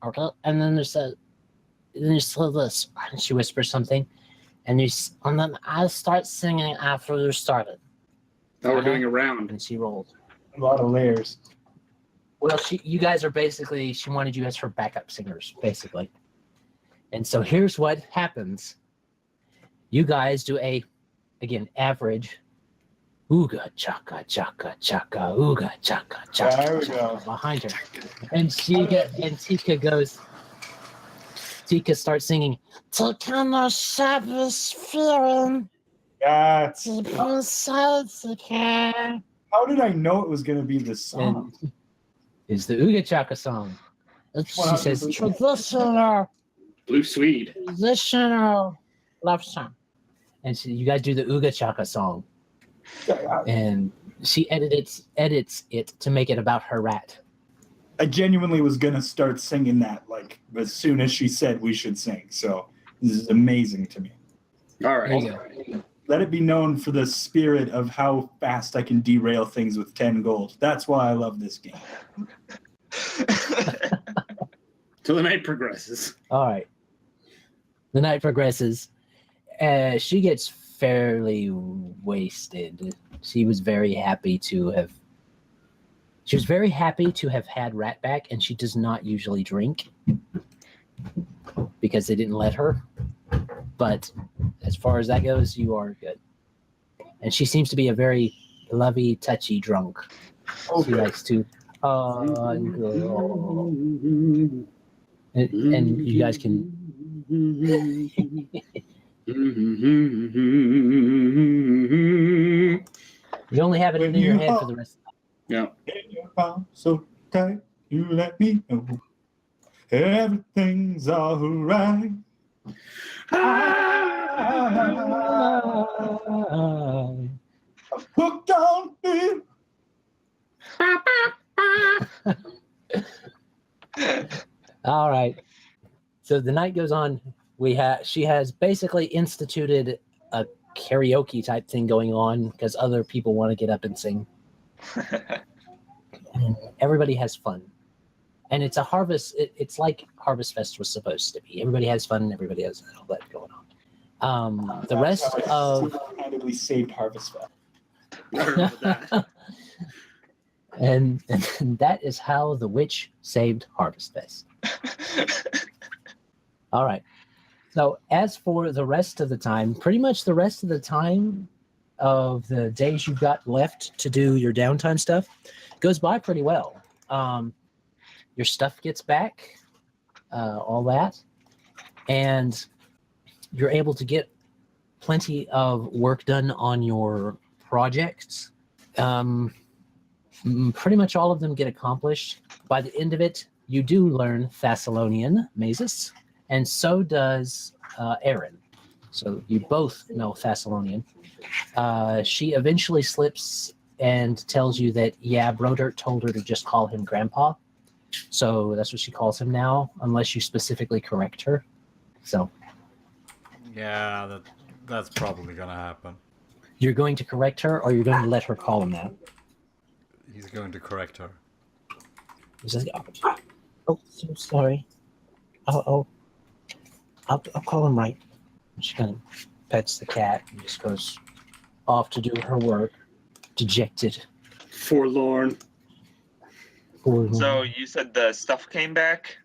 Okay, and then there's then you say this, and she whispers something, and then I start singing after you started. Oh, we're doing a round. And she rolled. A lot of layers. Well, you guys are basically, she wanted you as her backup singers, basically. And so here's what happens. You guys do again, average Ooga chaka chaka chaka ooga chaka chaka There we chaka go. behind her, and Tika starts singing. Takana Shabbos feeling That's deep inside Tika. how did I know it was gonna be this song? And is the Ooga Chaka song. She says 100%. Blue Swede. traditional love song. And you guys do the Ooga Chaka song. And she edits it to make it about her rat. I genuinely was gonna start singing that like as soon as she said we should sing. So this is amazing to me. All right. There you go. Let it be known for the spirit of how fast I can derail things with 10 gold. That's why I love this game. Till the night progresses. All right. The night progresses. She gets fairly wasted. She was very happy to have had Rat back, and she does not usually drink because they didn't let her. But as far as that goes, you are good. And she seems to be a very lovey, touchy drunk. She likes to and you guys can you only have it in your head for the rest of the Yeah. In your arms so tight, you let me know everything's all right. I'm hooked on you. All right. So the night goes on. She has basically instituted a karaoke type thing going on because other people want to get up and sing. And everybody has fun. And it's a harvest. It's like Harvest Fest was supposed to be. Everybody has fun. Everybody has all that going on. The rest That's how I of single-handedly saved Harvest Fest. and that is how the witch saved Harvest Fest. All right. So as for the rest of the time, pretty much the rest of the time of the days you've got left to do your downtime stuff goes by pretty well. Your stuff gets back, all that, and you're able to get plenty of work done on your projects. Pretty much all of them get accomplished. By the end of it, you do learn Thessalonian, Mazus, and so does Erin. So you both know Thessalonian. She eventually slips and tells you that, yeah, Brodert told her to just call him Grandpa. So that's what she calls him now, unless you specifically correct her. So Yeah, that's probably gonna happen. you're going to correct her, or you're going to let her call him that? He's going to correct her. He says, "Oh, so sorry. I'll call him right." She kind of pets the cat and just goes off to do her work, dejected. Forlorn. So you said the stuff came back?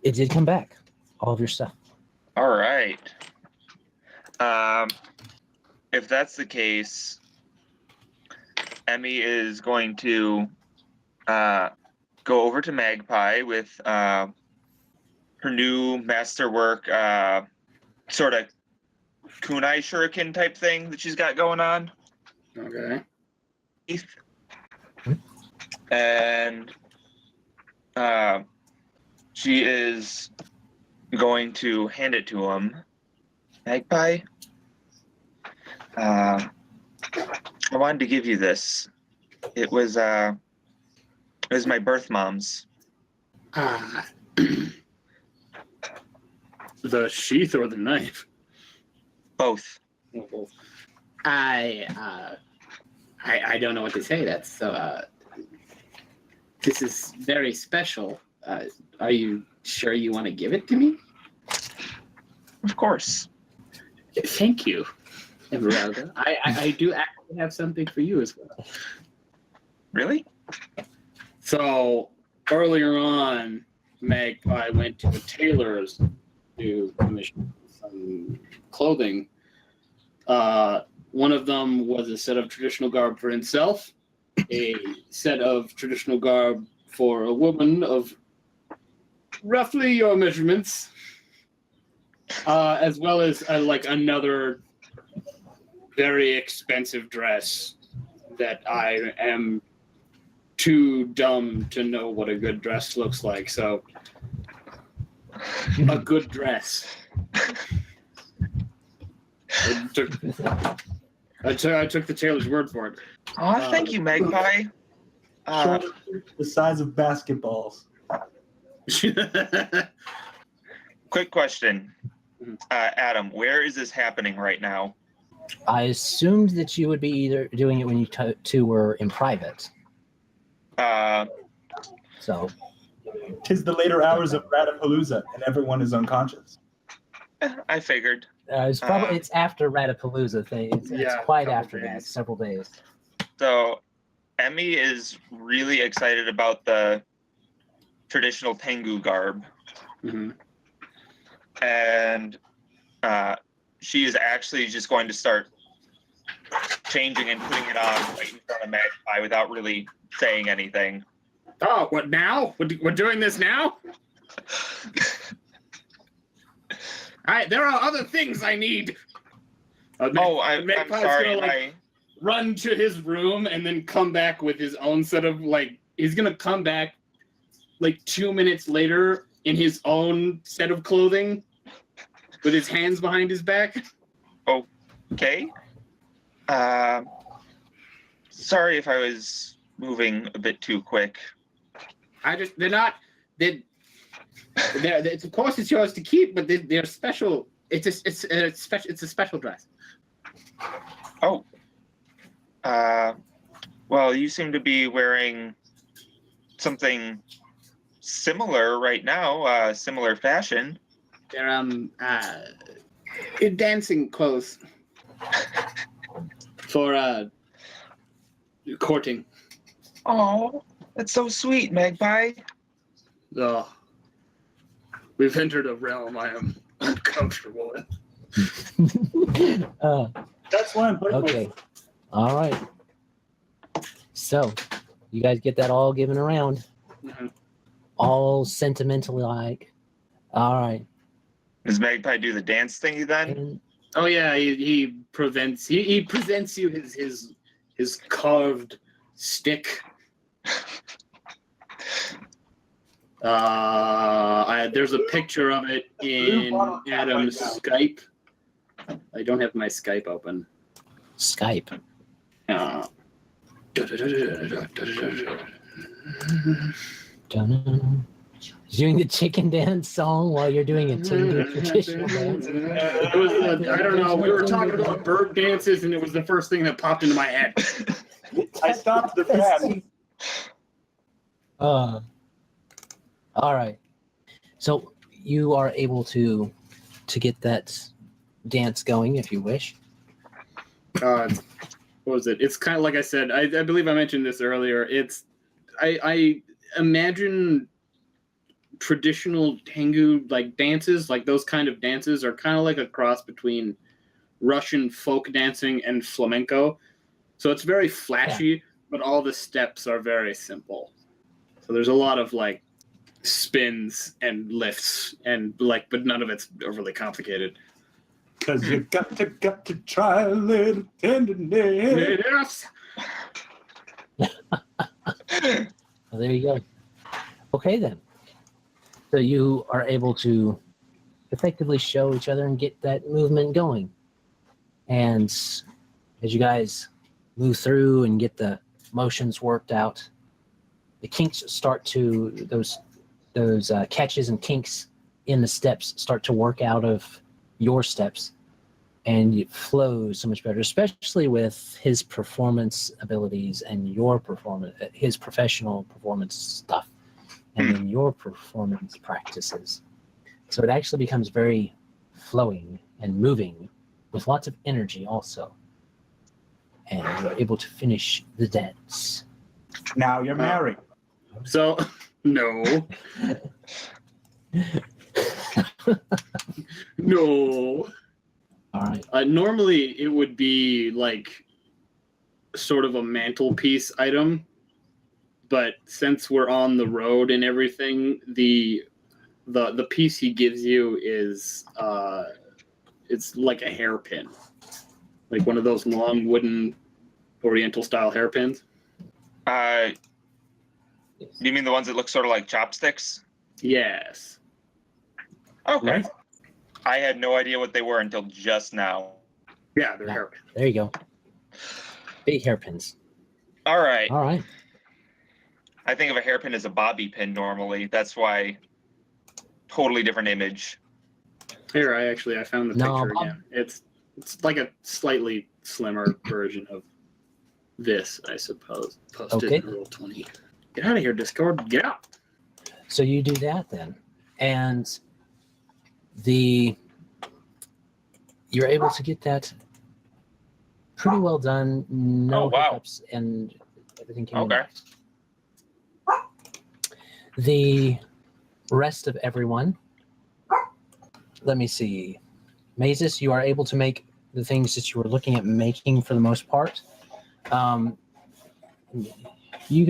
It did come back. All of your stuff. All right. If that's the case, Emmy is going to go over to Magpie with her new masterwork, sort of kunai shuriken type thing that she's got going on. Okay. And she is going to hand it to him. Magpie, I wanted to give you this. It was my birth mom's. The sheath or the knife? Both. I don't know what to say. That's this is very special. Are you sure you want to give it to me? Of course. Thank you, Emyrelda. I do actually have something for you as well. Really? So earlier on, Magpie went to the tailor's to commission some clothing. One of them was a set of traditional garb for himself, a set of traditional garb for a woman of roughly your measurements, as well as like another very expensive dress that I am too dumb to know what a good dress looks like. So, a good dress. I took the tailor's word for it. Oh, thank you, Magpie. The size of basketballs. Quick question, Adam. Where is this happening right now? I assumed that you would be either doing it when you two were in private. So. 'Tis the later hours of Radapalooza, and everyone is unconscious. I figured. It's after Radapalooza thing. It's quite after that, several days. So, Emmy is really excited about the traditional Tengu garb. Mm-hmm. And she is actually just going to start changing and putting it on right in front of Magpie without really saying anything. Oh, what now? We're doing this now? There are other things I need. I'm sorry. Gonna, run to his room and then come back with his own set of he's gonna come back 2 minutes later in his own set of clothing with his hands behind his back. Okay. Sorry if I was moving a bit too quick. Of course it's yours to keep, but they're special. It's a special dress. Oh. Well, you seem to be wearing something similar right now, similar fashion. They're dancing clothes for courting. Oh, that's so sweet, Magpie. Oh, we've entered a realm I am uncomfortable with. That's why I'm putting Okay. All right. So, you guys get that all given around. Mm-hmm. All sentimental like. All right. Does Magpie do the dance thingy then? And Oh yeah, he presents you his carved stick. There's a picture of it in Adam's Skype. I don't have my Skype open. Skype. Doing the chicken dance song while you're doing a Tengu traditional dance. It was, I don't know. We were talking about bird dances, and it was the first thing that popped into my head. I stopped the fan. All right. So you are able to get that dance going if you wish. What was it? It's kind of like I said. I believe I mentioned this earlier. I imagine traditional Tengu dances, those kind of dances, are kind of like a cross between Russian folk dancing and flamenco. So it's very flashy, but all the steps are very simple. So there's a lot of spins and lifts and but none of it's overly complicated. Because you got to try a little tenderness. Yes. Well, there you go. Okay, then. So you are able to effectively show each other and get that movement going. And as you guys move through and get the motions worked out, the kinks start to, those catches and kinks in the steps start to work out of your steps, and it flows so much better, especially with his performance abilities and your performance, his professional performance stuff, and then your performance practices. So it actually becomes very flowing and moving with lots of energy also. And you're able to finish the dance. Now you're married. So, no. No. All right. Normally, it would be like sort of a mantelpiece item, but since we're on the road and everything, the piece he gives you is it's like a hairpin, like one of those long wooden Oriental style hairpins. You mean the ones that look sort of like chopsticks? Yes. Okay. Right? I had no idea what they were until just now. Yeah, they're Yeah. hairpins. There you go. Big hairpins. All right. All right. I think of a hairpin as a bobby pin normally. That's why. Totally different image. Here, I found the No, picture again. It's like a slightly slimmer version of this, I suppose. Posted Okay. in Roll20. Get out of here, Discord. Get out. So you do that then, and you're able to get that pretty well done. No Oh, wow. hiccups, and everything came in. Okay. The rest of everyone, let me see. Mazus, you are able to make the things that you were looking at making for the most part. You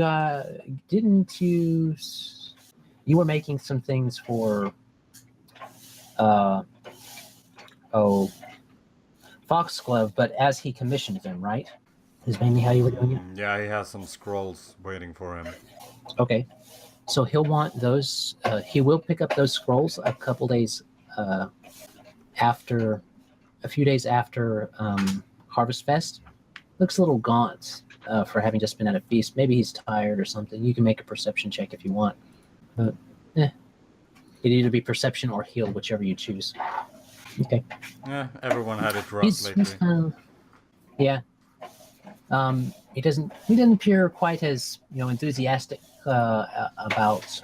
were making some things for Foxglove, but as he commissioned them, right? Is mainly how you were doing it? Yeah, he has some scrolls waiting for him. Okay. So he'll want those. He will pick up those scrolls a couple days after, a few days after Harvest Fest. Looks a little gaunt for having just been at a feast. Maybe he's tired or something. You can make a perception check if you want. But, it'd either be perception or heal, whichever you choose. Okay. Yeah, everyone had it rough lately. He's yeah. He didn't appear quite as enthusiastic about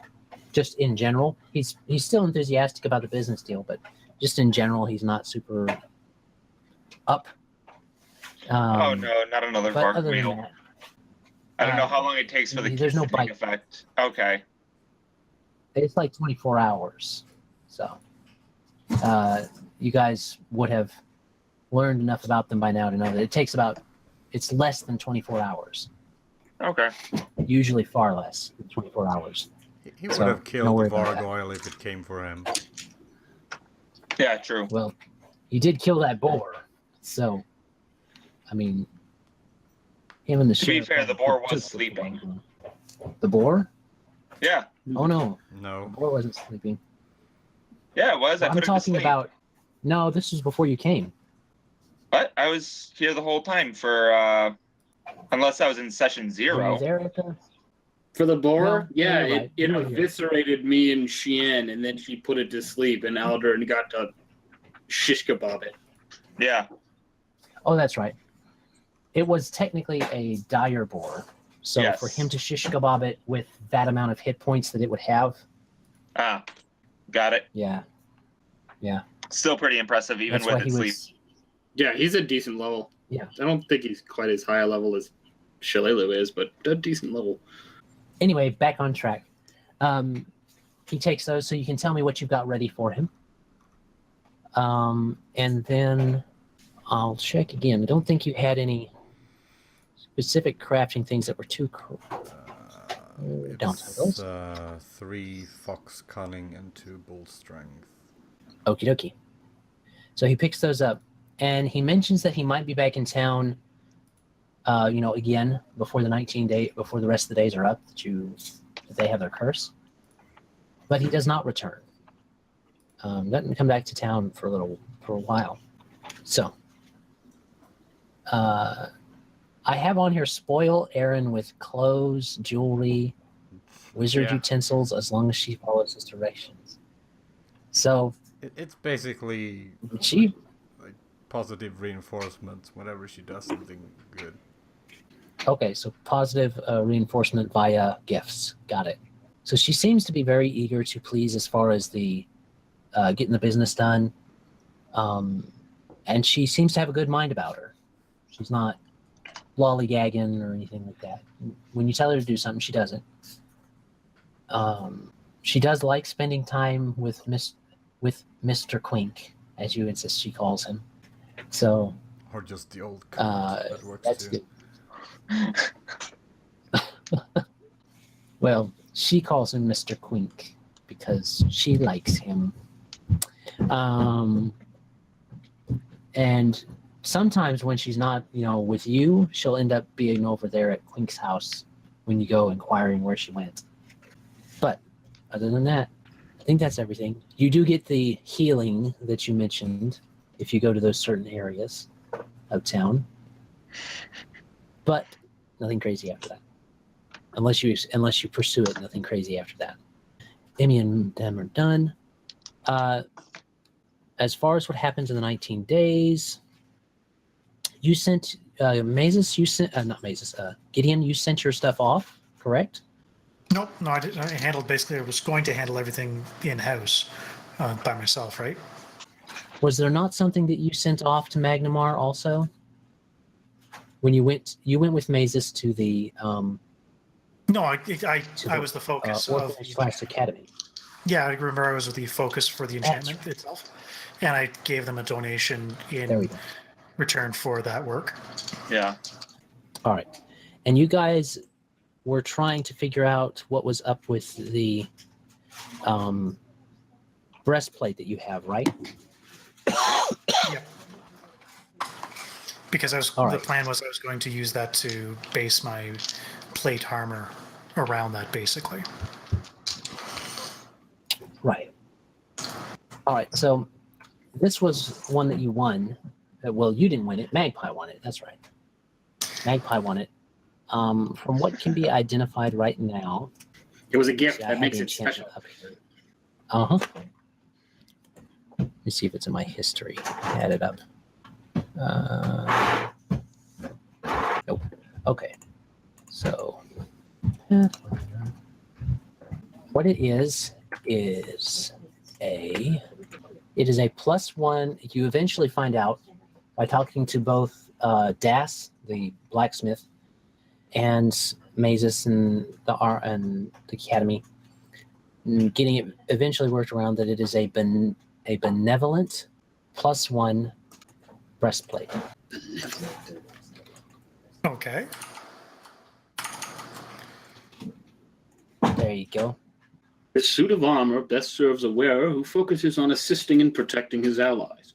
just in general. He's still enthusiastic about the business deal, but just in general, he's not super up. Oh no, not another But bark other than wheel. that, I don't know how long it takes for the there's kiss no to take bite. effect. Okay. it's like 24 hours. So you guys would have learned enough about them by now to know that it's less than 24 hours. Okay. Usually far less than 24 hours. He would So, have don't killed worry the about that. gargoyle if it came for him. Yeah, true. Well, you did kill that boar. So, I mean, him and the To be sheriff fair, the boar took was the sleeping. The boar? Yeah. Oh no, the No. boar wasn't sleeping. Yeah, it was. I I'm put it to talking sleep. about. No, this was before you came. What? I was here the whole time for unless I was in session Were 0. you there at the? For the boar, No, yeah, you're right. it You were here. eviscerated me and Shien, and then she put it to sleep, and Aldrin got to shish kebab it. Yeah. Oh, that's right. It was technically a dire boar. So Yes. for him to shish kebab it with that amount of hit points that it would have, Ah, got it. yeah, Still pretty impressive, even that's why with he its sleep. was. Yeah, he's a decent level. Yeah. I don't think he's quite as high a level as Shalelu is, but a decent level. Anyway, back on track. He takes those, so you can tell me what you've got ready for him. And then I'll check again. I don't think you had any specific crafting things that were too It's 3 fox cunning and 2 bull strength. Okie dokie. So he picks those up, and he mentions that he might be back in town. Again before before the rest of the days are up that they have their curse. But he does not return. Doesn't come back to town for a while. So, I have on here spoil Erin with clothes, jewelry, wizard Yeah. utensils, as long as she follows his directions. So It's basically she, like positive reinforcement whenever she does something good. okay, so positive reinforcement via gifts. Got it. So she seems to be very eager to please as far as the getting the business done. And she seems to have a good mind about her. She's not lollygagging or anything like that. When you tell her to do something, she does it. She does like spending time with Mr. Quink, as you insist she calls him. So Or just the old code that works that's too. good. Well, she calls him Mr. Quink because she likes him. And sometimes when she's not, with you, she'll end up being over there at Quink's house when you go inquiring where she went. But other than that, I think that's everything. You do get the healing that you mentioned if you go to those certain areas of town. But nothing crazy after that. Unless you pursue it, nothing crazy after that. Emmy and them are done. As far as what happens in the 19 days, you sent Mazus. You sent not Mazus. Gideon. You sent your stuff off, correct? Nope, no, I didn't. I was going to handle everything in house by myself, right? Was there not something that you sent off to Magnamar also? When you went with Mazus to the No, I was the focus of Orphanage / Academy. Yeah, I remember I was the focus for the enchantment itself, and I gave them a donation in return for that work. Yeah. All right, and you guys were trying to figure out what was up with the breastplate that you have, right? Yeah. Because the plan was I was going to use that to base my plate armor around that, basically. Right. All right. So this was one that you won. Well, you didn't win it. Magpie won it. That's right. Magpie won it. From what can be identified right now, It was a gift that makes it special. Uh-huh. Let me see if it's in my history. Add it up. Nope. Okay. So what it is a +1. You eventually find out by talking to both Das, the blacksmith, and Mazus and the Academy, and getting it eventually worked around that it is a benevolent +1 breastplate. Okay. There you go. This suit of armor best serves a wearer who focuses on assisting and protecting his allies.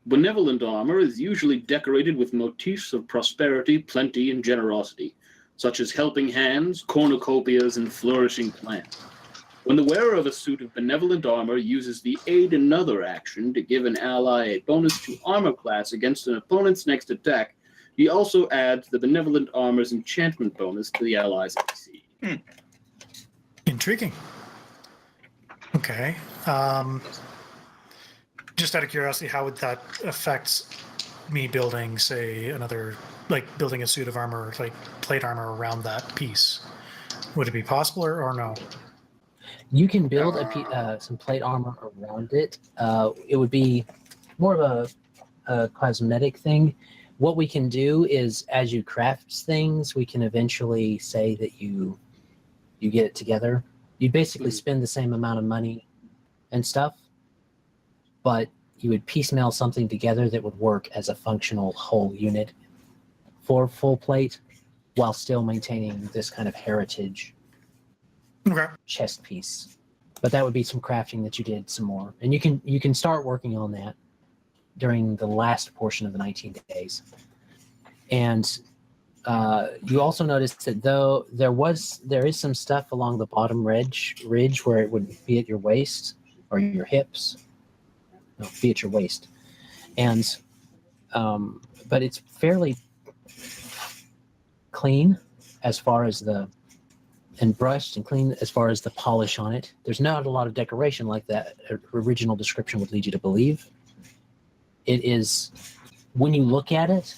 Benevolent armor is usually decorated with motifs of prosperity, plenty, and generosity, such as helping hands, cornucopias, and flourishing plants. When the wearer of a suit of benevolent armor uses the Aid Another action to give an ally a bonus to armor class against an opponent's next attack, he also adds the benevolent armor's enchantment bonus to the ally's AC. Intriguing. Okay. Just out of curiosity, how would that affect me building, say, building a suit of armor, like plate armor around that piece? Would it be possible or no? You can build some plate armor around it. It would be more of a cosmetic thing. What we can do is, as you craft things, we can eventually say that you get it together. You basically spend the same amount of money and stuff, but you would piecemeal something together that would work as a functional whole unit for full plate while still maintaining this kind of heritage chest piece. But that would be some crafting that you did some more. And you can start working on that during the last portion of the 19 days. And you also noticed that though there is some stuff along the bottom ridge where it would be at your waist or your hips. No, be at your waist. And but it's fairly clean as far as and brushed and clean as far as the polish on it. There's not a lot of decoration like that original description would lead you to believe. It is, when you look at it,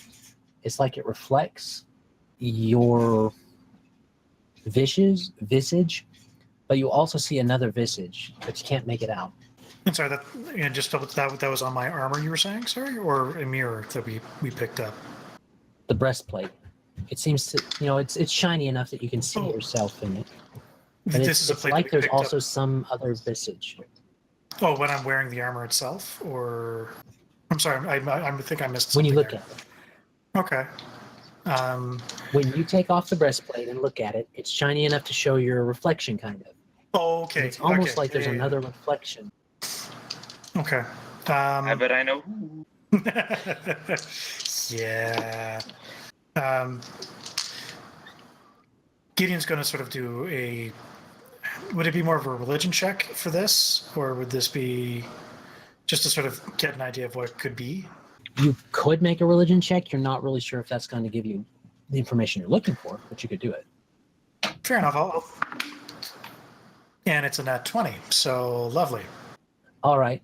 it's like it reflects your visage, but you also see another visage, but you can't make it out. I'm sorry, that was on my armor you were saying, sorry, or a mirror that we picked up? The breastplate. It seems to, it's shiny enough that you can see yourself in it. But it's like there's also some other visage. Oh, when I'm wearing the armor itself, or I'm sorry. I think I missed when something you look there. at it. Okay. When you take off the breastplate and look at it, it's shiny enough to show your reflection, kind of. Okay. And it's almost okay. like there's Yeah, yeah, another reflection. Okay. I bet I know. Yeah. Gideon's going to sort of do a. Would it be more of a religion check for this, or would this be just to sort of get an idea of what it could be? You could make a religion check. You're not really sure if that's going to give you the information you're looking for, but you could do it. Fair enough. And it's a nat 20, so lovely. All right.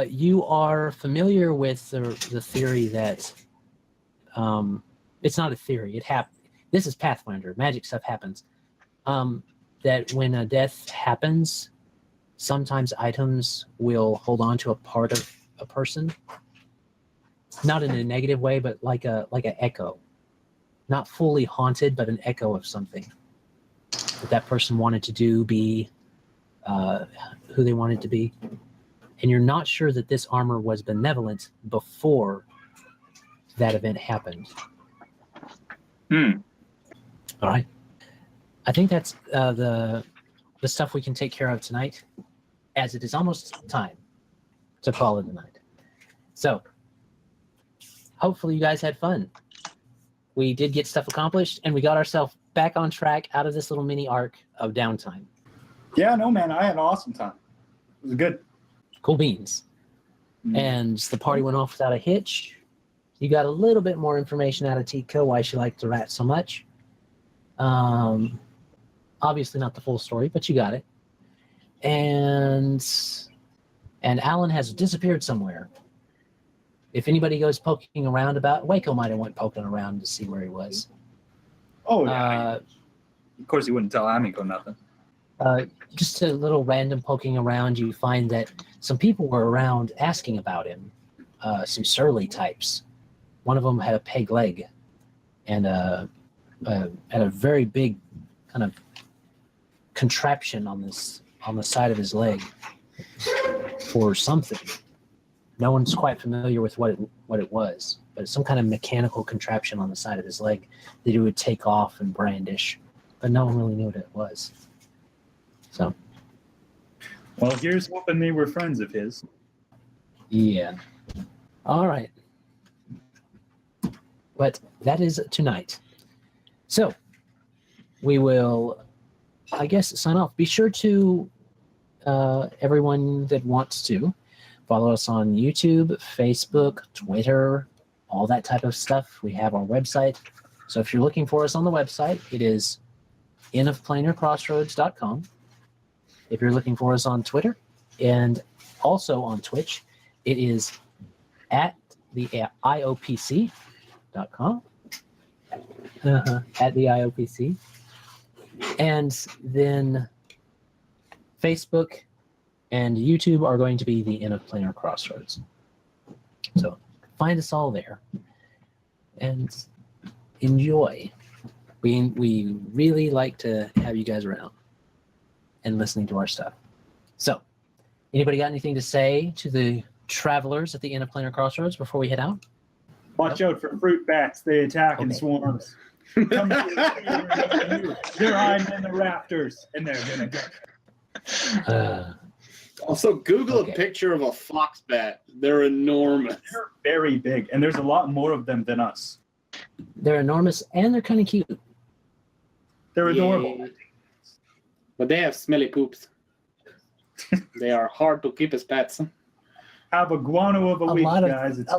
You are familiar with the theory that it's not a theory. It happened. This is Pathfinder. Magic stuff happens. That when a death happens, sometimes items will hold on to a part of a person. Not in a negative way, but like an echo. Not fully haunted, but an echo of something that person wanted to do, be who they wanted to be. And you're not sure that this armor was benevolent before that event happened. All right. I think that's the stuff we can take care of tonight, as it is almost time to call it a night. So, hopefully you guys had fun. We did get stuff accomplished, and we got ourselves back on track out of this little mini arc of downtime. Yeah, no, man, I had an awesome time. It was good. Cool beans. And the party went off without a hitch. You got a little bit more information out of Tico, why she liked the rat so much. Obviously not the full story, but you got it. And Alan has disappeared somewhere. If anybody goes poking around about, Wayko might have went poking around to see where he was. Oh, yeah. Of course, you wouldn't tell Amico nothing. Just a little random poking around, you find that some people were around asking about him. Some surly types. One of them had a peg leg and had a very big kind of contraption on the side of his leg for something. No one's quite familiar with what it was, but it's some kind of mechanical contraption on the side of his leg that he would take off and brandish, but no one really knew what it was. So, well, here's hoping they were friends of his. Yeah. All right. But that is tonight. So, we will, I guess, sign off. Be sure to, everyone that wants to, follow us on YouTube, Facebook, Twitter, all that type of stuff. We have our website. So if you're looking for us on the website, it is inofplanarcrossroads.com. If you're looking for us on Twitter and also on Twitch, it is at the IOPC.com. At the IOPC. And then Facebook and YouTube are going to be the Inn of Planar Crossroads. So find us all there and enjoy. We really like to have you guys around and listening to our stuff. So, anybody got anything to say to the travelers at the Inn of Planar Crossroads before we head out? Watch out for fruit bats. They attack in swarms. Come to they're hiding in the rafters, and they're gonna get. Also, Google Okay. a picture of a fox bat. They're enormous. They're very big, and there's a lot more of them than us. They're enormous and they're kind of cute. They're adorable. Yeah. But they have smelly poops. They are hard to keep as pets. Have a guano of a week, lot of- guys. It's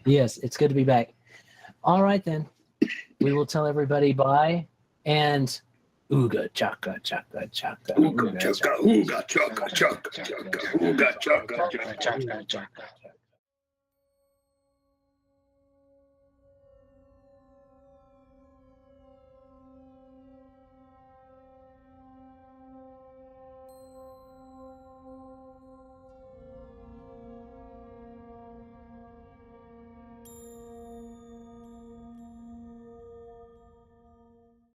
Yes, it's good to be back. All right, then. We will tell everybody bye and ooga chaka chaka chaka. Ooga chaka, ooga chaka, chaka, chaka, ooga chaka, chaka. Chaka chaka.